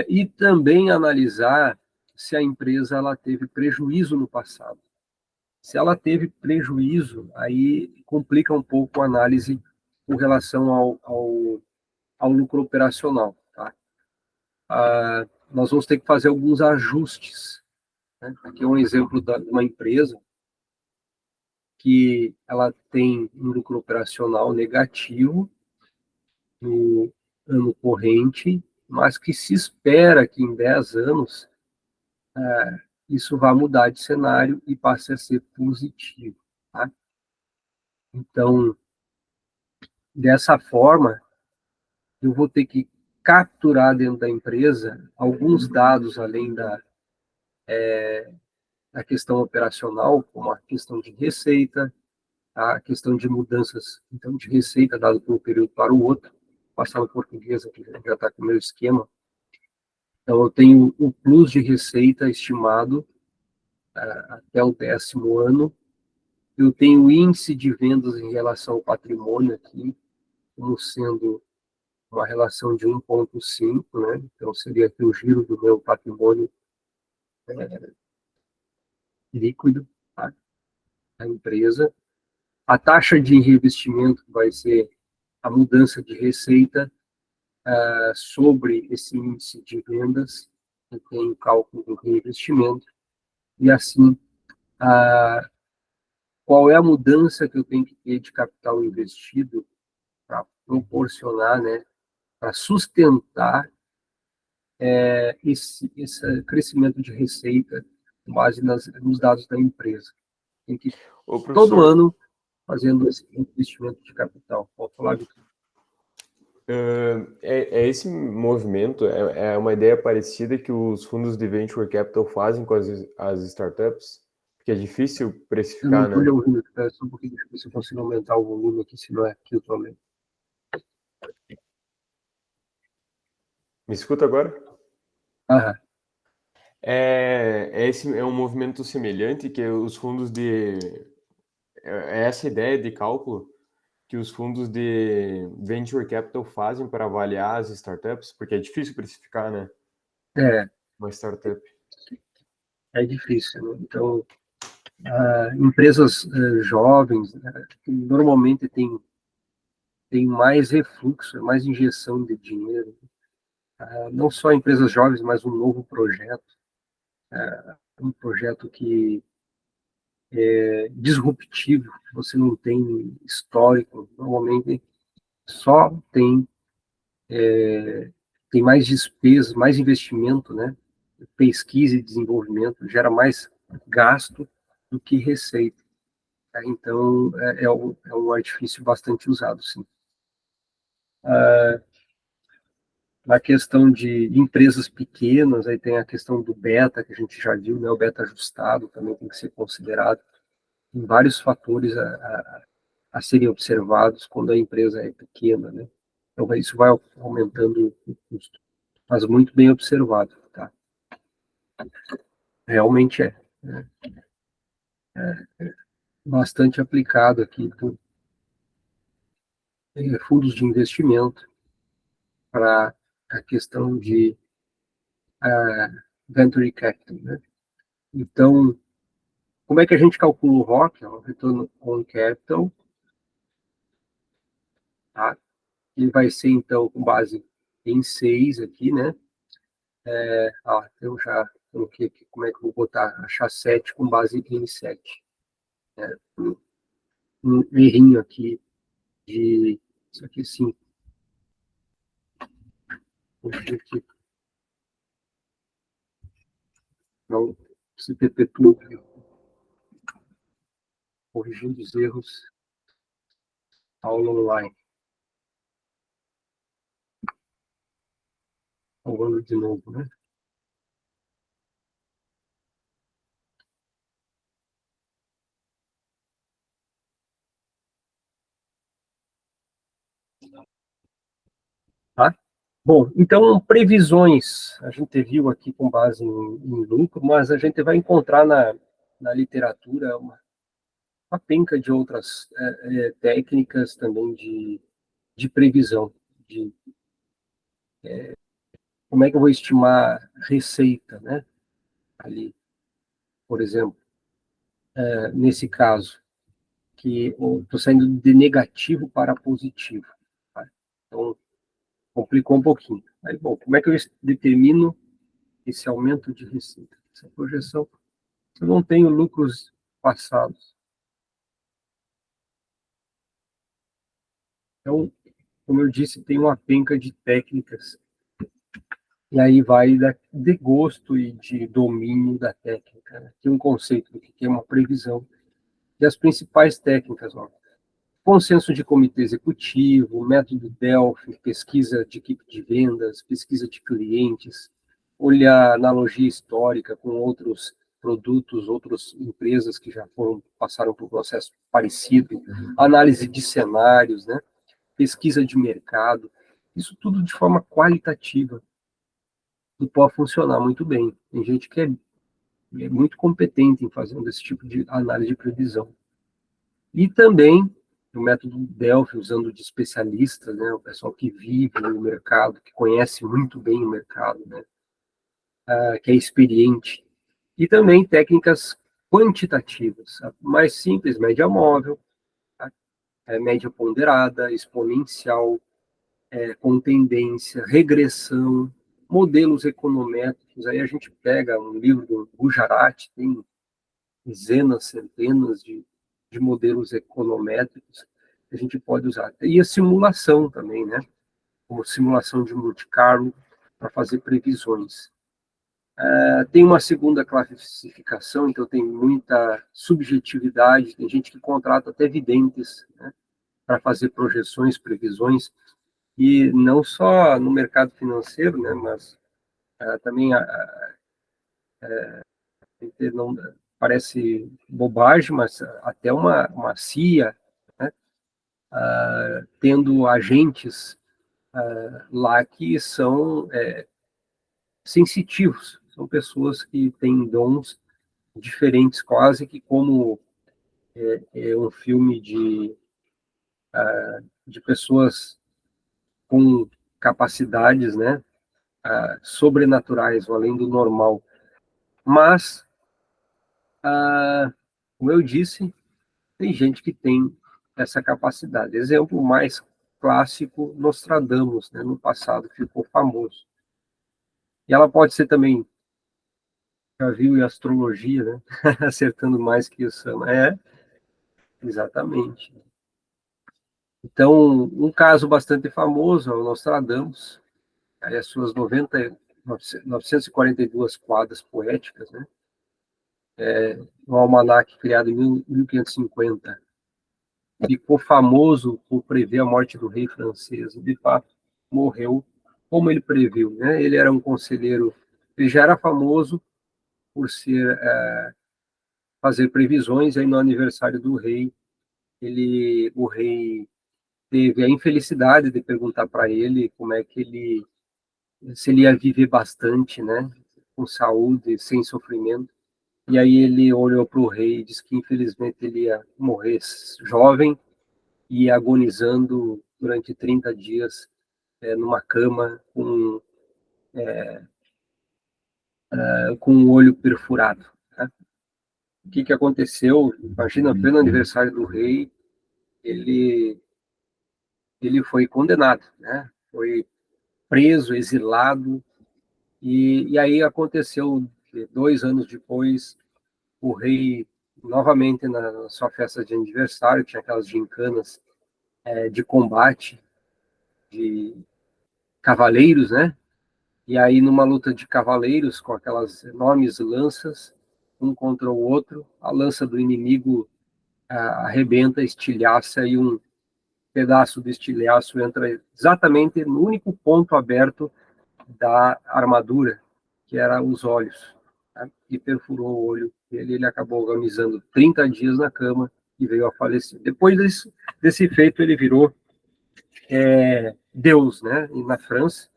e também analisar se a empresa ela teve prejuízo no passado. Se ela teve prejuízo, aí complica um pouco a análise com relação ao lucro operacional. Tá? Nós vamos ter que fazer alguns ajustes. Né? Aqui é um exemplo de uma empresa que ela tem um lucro operacional negativo no ano corrente, mas que se espera que em 10 anos isso vá mudar de cenário e passe a ser positivo. Tá? Então, dessa forma, eu vou ter que capturar dentro da empresa alguns dados além da questão operacional, como a questão de receita, a questão de mudanças então, de receita dado por um período para o outro, passar no português aqui, já está com o meu esquema. Então, eu tenho o plus de receita estimado até o 10º ano, eu tenho o índice de vendas em relação ao patrimônio aqui, como sendo uma relação de 1,5, né? Então, seria aqui o giro do meu patrimônio líquido, tá? Da empresa. A taxa de reinvestimento vai ser a mudança de receita sobre esse índice de vendas, que tem o cálculo do reinvestimento, e assim, qual é a mudança que eu tenho que ter de capital investido para proporcionar, né, para sustentar esse crescimento de receita com base nos dados da empresa. Tem que, Ô, todo professor, ano, fazendo esse investimento de capital. Pode falar, Vitor? esse movimento, é uma ideia parecida que os fundos de Venture Capital fazem com as startups, porque é difícil Eu não precificar, estou lhe né? ouvindo, espera só um pouquinho, deixa eu ver se eu consigo aumentar o volume aqui, se não é aqui eu estou lendo. Me escuta agora? Ah, Esse é um movimento semelhante que os fundos de... É essa ideia de cálculo que os fundos de Venture Capital fazem para avaliar as startups, porque é difícil precificar, né? é, Uma startup. é difícil, né? Então, empresas jovens, né, que normalmente tem mais refluxo, mais injeção de dinheiro. Não só empresas jovens, mas um novo projeto. Um projeto que é disruptivo, você não tem histórico, normalmente só tem mais despesas, mais investimento, né? Pesquisa e desenvolvimento gera mais gasto do que receita. Tá? Então, é um artifício bastante usado, sim. Na questão de empresas pequenas, aí tem a questão do beta, que a gente já viu, né? O beta ajustado também tem que ser considerado. Tem vários fatores a serem observados quando a empresa é pequena, né? Então, isso vai aumentando o custo. Mas muito bem observado, tá? Realmente né? Bastante aplicado aqui por fundos de investimento para a questão de venture capital, né? Então, como é que a gente calcula o ROC, o Return on Capital, tá? Ele vai ser, então, com base em 6 aqui, né? Eu já coloquei aqui como é que eu vou botar, achar 7 com base em 7. Né? Um errinho aqui de, isso aqui sim, não se perpetua, corrigindo os erros, aula online, falando de novo, né? Tá? Bom, então, previsões, a gente viu aqui com base em lucro, mas a gente vai encontrar na literatura uma penca de outras técnicas também de previsão, de como é que eu vou estimar receita, né? Ali, por exemplo, nesse caso, que eu estou saindo de negativo para positivo. Tá? Então, complicou um pouquinho. Aí, bom, como é que eu determino esse aumento de receita? Essa projeção, se eu não tenho lucros passados. Então, como eu disse, tem uma penca de técnicas, e aí vai de gosto e de domínio da técnica. Né? Tem um conceito do que é uma previsão, e as principais técnicas, ó, consenso de comitê executivo, método Delphi, pesquisa de equipe de vendas, pesquisa de clientes, olhar analogia histórica com outros produtos, outras empresas que já passaram por um processo parecido, análise de cenários, né? Pesquisa de mercado, isso tudo de forma qualitativa e pode funcionar muito bem. Tem gente que é muito competente em fazer esse tipo de análise de previsão. E também o método Delphi, usando de especialistas, né, o pessoal que vive no mercado, que conhece muito bem o mercado, né, que é experiente. E também técnicas quantitativas, a mais simples, média móvel, tá? Média ponderada, exponencial, com tendência, regressão, modelos econométricos. Aí a gente pega um livro do Gujarat, tem dezenas, centenas de modelos econométricos que a gente pode usar. E a simulação também, né? Como simulação de Monte Carlo, para fazer previsões. Tem uma segunda classificação, então tem muita subjetividade, tem gente que contrata até videntes, né, para fazer projeções, previsões, e não só no mercado financeiro, né, mas também não parece bobagem, mas até uma CIA, né, tendo agentes lá que são sensitivos, são pessoas que têm dons diferentes, quase que como um filme de pessoas com capacidades, né, sobrenaturais, ou além do normal. Mas, como eu disse, tem gente que tem essa capacidade. Exemplo mais clássico, Nostradamus, né, no passado ficou famoso. E ela pode ser também, já viu em astrologia, né, acertando mais que isso. Exatamente. Então, um caso bastante famoso é o Nostradamus, aí as suas 942 quadras poéticas, né? Um almanaque criado em 1550. Ficou famoso por prever a morte do rei francês. De fato, morreu como ele previu, né? Ele era um conselheiro, ele já era famoso por fazer previsões, aí no aniversário do rei, o rei teve a infelicidade de perguntar para ele como é que se ele ia viver bastante, né? Com saúde, sem sofrimento. E aí ele olhou para o rei e disse que infelizmente ele ia morrer jovem e agonizando durante 30 dias numa cama com o olho perfurado. Né? O que aconteceu? Imagina, pleno aniversário do rei, ele, ele foi condenado, né? Foi preso, exilado, e aí aconteceu, 2 anos depois, o rei, novamente na sua festa de aniversário, tinha aquelas gincanas de combate, de cavaleiros, né? E aí, numa luta de cavaleiros, com aquelas enormes lanças, um contra o outro, a lança do inimigo arrebenta, estilhaça, e um pedaço do estilhaço entra exatamente no único ponto aberto da armadura, que era os olhos, tá? E perfurou o olho dele, ele acabou agonizando 30 dias na cama e veio a falecer. Depois desse feito, ele virou Deus, né? E na França,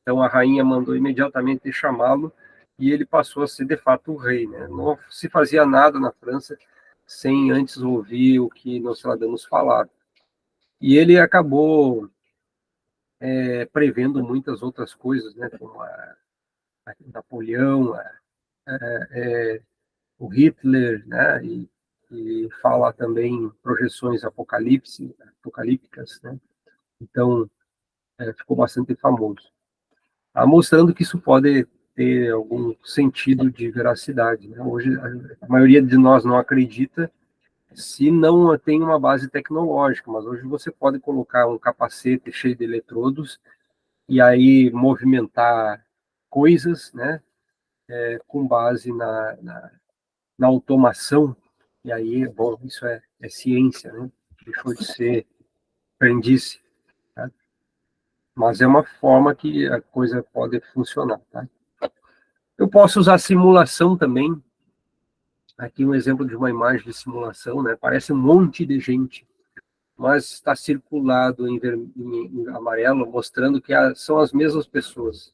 Então a rainha mandou imediatamente chamá-lo e ele passou a ser de fato o rei, né? Não se fazia nada na França sem antes ouvir o que Nostradamus falava. E ele acabou prevendo muitas outras coisas, né? Como a Napoleão, o Hitler, né? E fala também projeções apocalípticas, né? Então ficou bastante famoso, mostrando que isso pode ter algum sentido de veracidade, né? Hoje a maioria de nós não acredita se não tem uma base tecnológica, mas hoje você pode colocar um capacete cheio de eletrodos e aí movimentar coisas, né, com base na automação, e aí, bom, isso é ciência, né, deixou de ser crendice, tá? Mas é uma forma que a coisa pode funcionar, tá? Eu posso usar simulação também, aqui um exemplo de uma imagem de simulação, né, parece um monte de gente, mas está circulado em amarelo, mostrando que são as mesmas pessoas.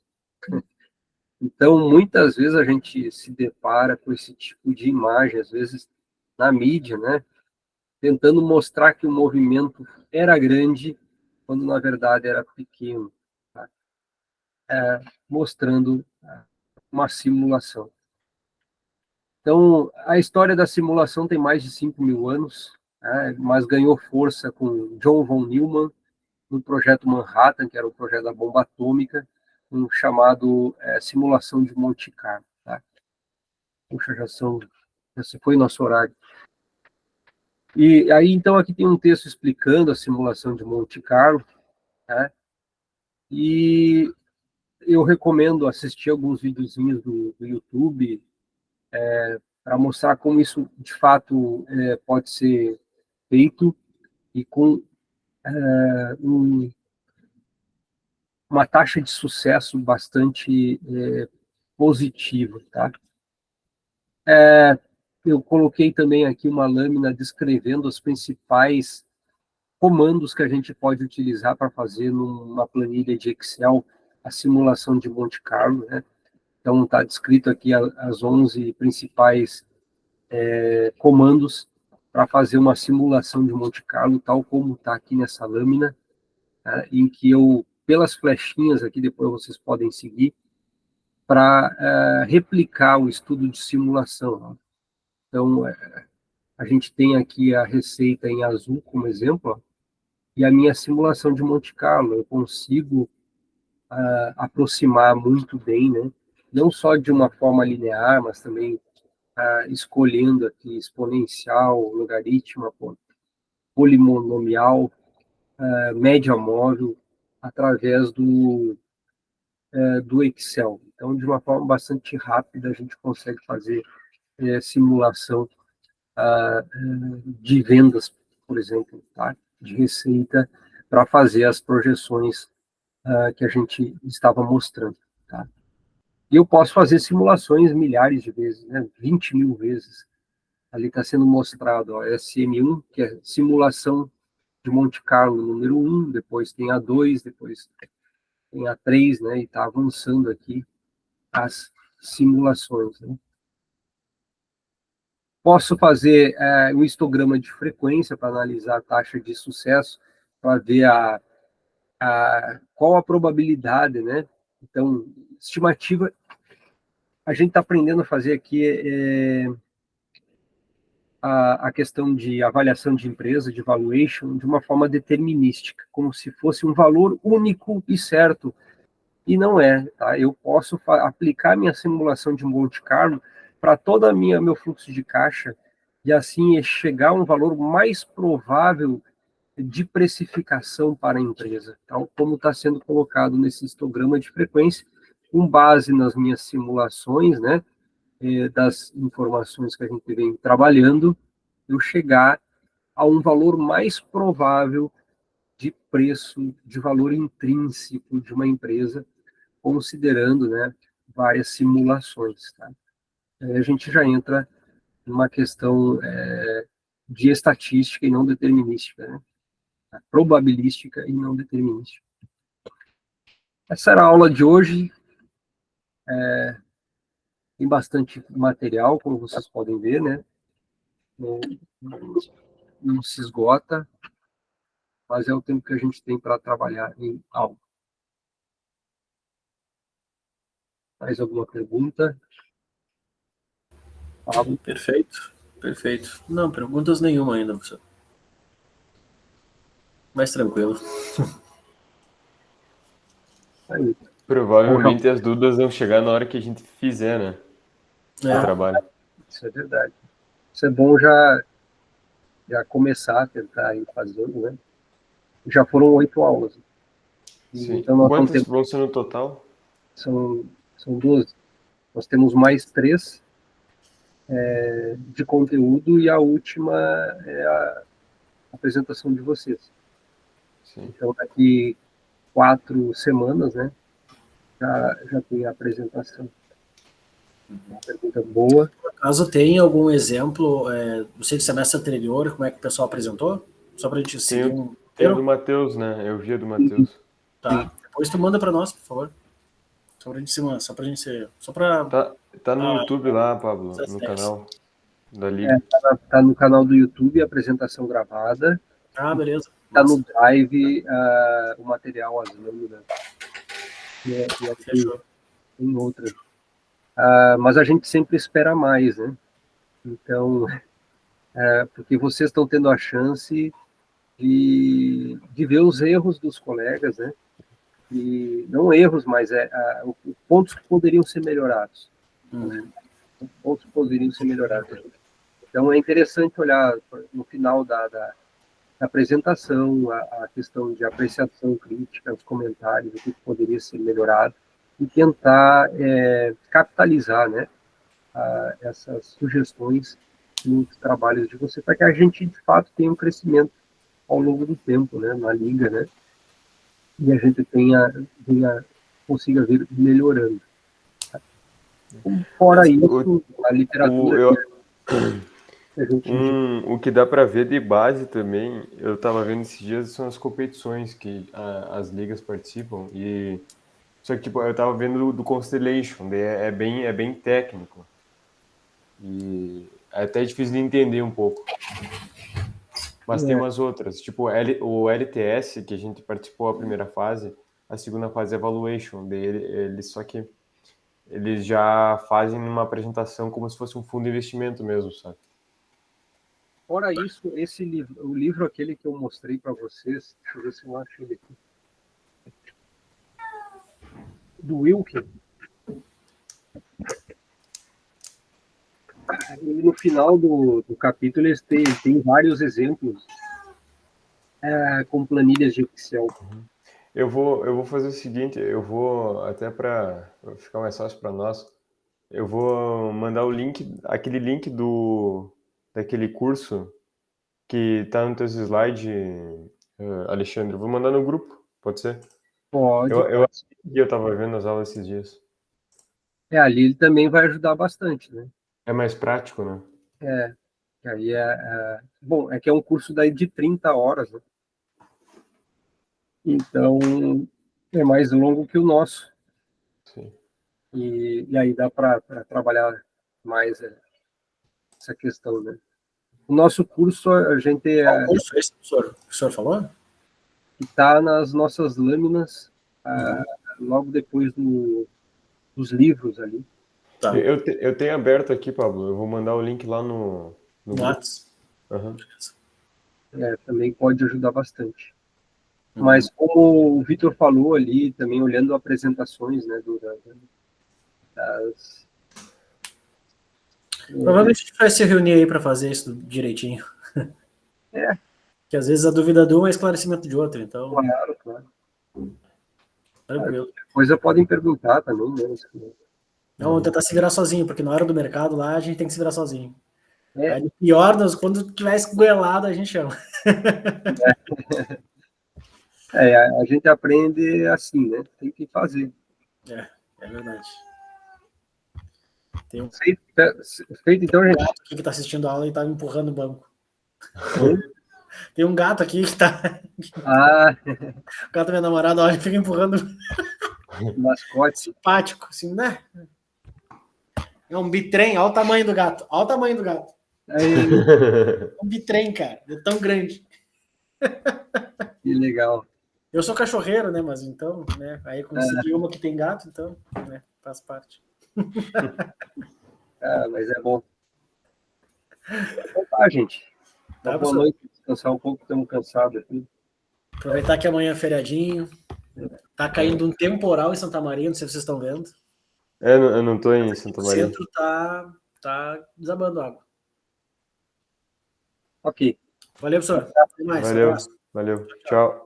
Então, muitas vezes a gente se depara com esse tipo de imagem, às vezes na mídia, né, tentando mostrar que o movimento era grande, quando na verdade era pequeno, tá? Mostrando uma simulação. Então, a história da simulação tem mais de 5.000 anos, né, mas ganhou força com John von Neumann, no projeto Manhattan, que era o projeto da bomba atômica, um chamado simulação de Monte Carlo. Tá? Puxa, já se foi nosso horário. E aí, então, aqui tem um texto explicando a simulação de Monte Carlo, tá? E eu recomendo assistir alguns videozinhos do YouTube para mostrar como isso, de fato, pode ser feito e com uma taxa de sucesso bastante positiva, tá? Eu coloquei também aqui uma lâmina descrevendo os principais comandos que a gente pode utilizar para fazer numa planilha de Excel a simulação de Monte Carlo, né? Então está descrito aqui as 11 principais comandos para fazer uma simulação de Monte Carlo, tal como está aqui nessa lâmina, né? Em que eu, pelas flechinhas aqui, depois vocês podem seguir, para replicar o estudo de simulação, né? Então, a gente tem aqui a receita em azul como exemplo, ó, e a minha simulação de Monte Carlo. Eu consigo aproximar muito bem, né? Não só de uma forma linear, mas também escolhendo aqui exponencial, logaritmo, polinomial, média móvel, através do Excel. Então, de uma forma bastante rápida, a gente consegue fazer simulação de vendas, por exemplo, tá? De receita, para fazer as projeções que a gente estava mostrando. Tá? E eu posso fazer simulações milhares de vezes, né? 20.000 vezes. Ali está sendo mostrado, ó, SM1, que é simulação de Monte Carlo número 1, depois tem a 2, depois tem a 3, né? E está avançando aqui as simulações, né? Posso fazer um histograma de frequência para analisar a taxa de sucesso, para ver qual a probabilidade, né? Então, estimativa, a gente está aprendendo a fazer aqui a questão de avaliação de empresa, de valuation, de uma forma determinística, como se fosse um valor único e certo. E não é, tá? Eu posso aplicar minha simulação de Monte Carlo para todo meu fluxo de caixa e assim chegar a um valor mais provável de precificação para a empresa, tal como está sendo colocado nesse histograma de frequência, com base nas minhas simulações, né, das informações que a gente vem trabalhando, eu chegar a um valor mais provável de preço, de valor intrínseco de uma empresa, considerando, né, várias simulações. Tá? A gente já entra numa questão de estatística e não determinística, né? Probabilística e não determinística. Essa era a aula de hoje. Tem bastante material, como vocês podem ver, né? Não, não se esgota, mas é o tempo que a gente tem para trabalhar em aula. Mais alguma pergunta? Pablo? Perfeito, perfeito. Não, perguntas nenhuma ainda, professor. Mais tranquilo. Aí. Provavelmente as dúvidas vão chegar na hora que a gente fizer, né? O trabalho. Isso é verdade. Isso é bom já começar a tentar ir fazendo, né? Já foram 8 aulas. Sim. Então, nós Quantas vão ser no total? São 12. Nós temos mais 3 de conteúdo e a última é a apresentação de vocês. Sim. Então, daqui 4 semanas, né, já tem a apresentação. Uma pergunta boa. Caso tenha algum exemplo, não sei do semestre anterior, como é que o pessoal apresentou? Só para a gente seguir Tem o do Matheus, né? Eu vi a do Matheus. Tá. Depois tu manda para nós, por favor. Só pra gente ser. Só para. Tá no YouTube lá, Pablo, no canal da Liga. Tá no canal do YouTube a apresentação gravada. Beleza. Tá no Drive o material, as lâminas. Fechou. Tem outras. Mas a gente sempre espera mais, né? Então, porque vocês estão tendo a chance de ver os erros dos colegas, né? E não erros, mas pontos que poderiam ser melhorados. Pontos que poderiam ser melhorados. Então, é interessante olhar no final da apresentação, a questão de apreciação crítica, os comentários, o que poderia ser melhorado, e tentar capitalizar, né, essas sugestões nos trabalhos de você, para que a gente, de fato, tenha um crescimento ao longo do tempo, né, na liga, né, e a gente consiga vir melhorando. Fora isso, a literatura... O que dá para ver de base também, eu estava vendo esses dias, são as competições que as ligas participam, e só que tipo, eu estava vendo do Constellation, é bem técnico, e é até difícil de entender um pouco. Mas tem umas outras, tipo o LTS, que a gente participou a primeira fase, a segunda fase é Evaluation, só que eles já fazem uma apresentação como se fosse um fundo de investimento mesmo, sabe? Fora isso, o livro aquele que eu mostrei para vocês, deixa eu ver se eu acho ele aqui, do Wilke, no final do capítulo eles têm vários exemplos com planilhas de Excel. Eu vou fazer o seguinte, eu vou, até para ficar mais fácil para nós, eu vou mandar o link, aquele link daquele curso que está no teu slide, Alexandre. Eu vou mandar no grupo, pode ser? Pode. Eu estava vendo as aulas esses dias. Ali ele também vai ajudar bastante, né? É mais prático, né? Aí bom, é que é um curso daí de 30 horas, né? Então, é mais longo que o nosso. Sim. E aí dá para trabalhar mais essa questão, né? O nosso curso, a gente... Qual curso é esse, professor? O senhor falou? Que está nas nossas lâminas, logo depois dos livros ali. Tá. Eu tenho aberto aqui, Pablo. Eu vou mandar o link lá no WhatsApp. Uhum. Também pode ajudar bastante. Mas como o Vitor falou ali, também olhando apresentações, né, Provavelmente a gente vai se reunir aí para fazer isso direitinho. Que às vezes a dúvida de um é esclarecimento de outro, então. Claro. Tranquilo. Coisa podem perguntar também, né? Não, vamos tentar se virar sozinho, porque na hora do mercado lá a gente tem que se virar sozinho. Aí, pior, quando tiver esgoelado, a gente chama. A gente aprende assim, né? Tem que fazer. É verdade. Tem feito então, gente. Gato aqui que tá assistindo a aula e tá me empurrando o banco. Tem um gato aqui que tá. O gato da minha namorada, olha, fica empurrando. Mascote. Simpático, assim, né? É um bitrem, olha o tamanho do gato. Olha o tamanho do gato. É um bitrem, cara. É tão grande. Que legal. Eu sou cachorreiro, né? Mas então, né? Aí consegui uma que tem gato, então, né? Faz parte. Mas é bom. Então tá, gente. Uma boa noite. Descansar um pouco, estamos cansados aqui. Aproveitar que amanhã é feriadinho. Tá caindo um temporal em Santa Maria, não sei se vocês estão vendo. Eu não tô em Santa Maria. O centro tá desabando água. Ok. Valeu, professor. Até mais. Valeu. Tchau.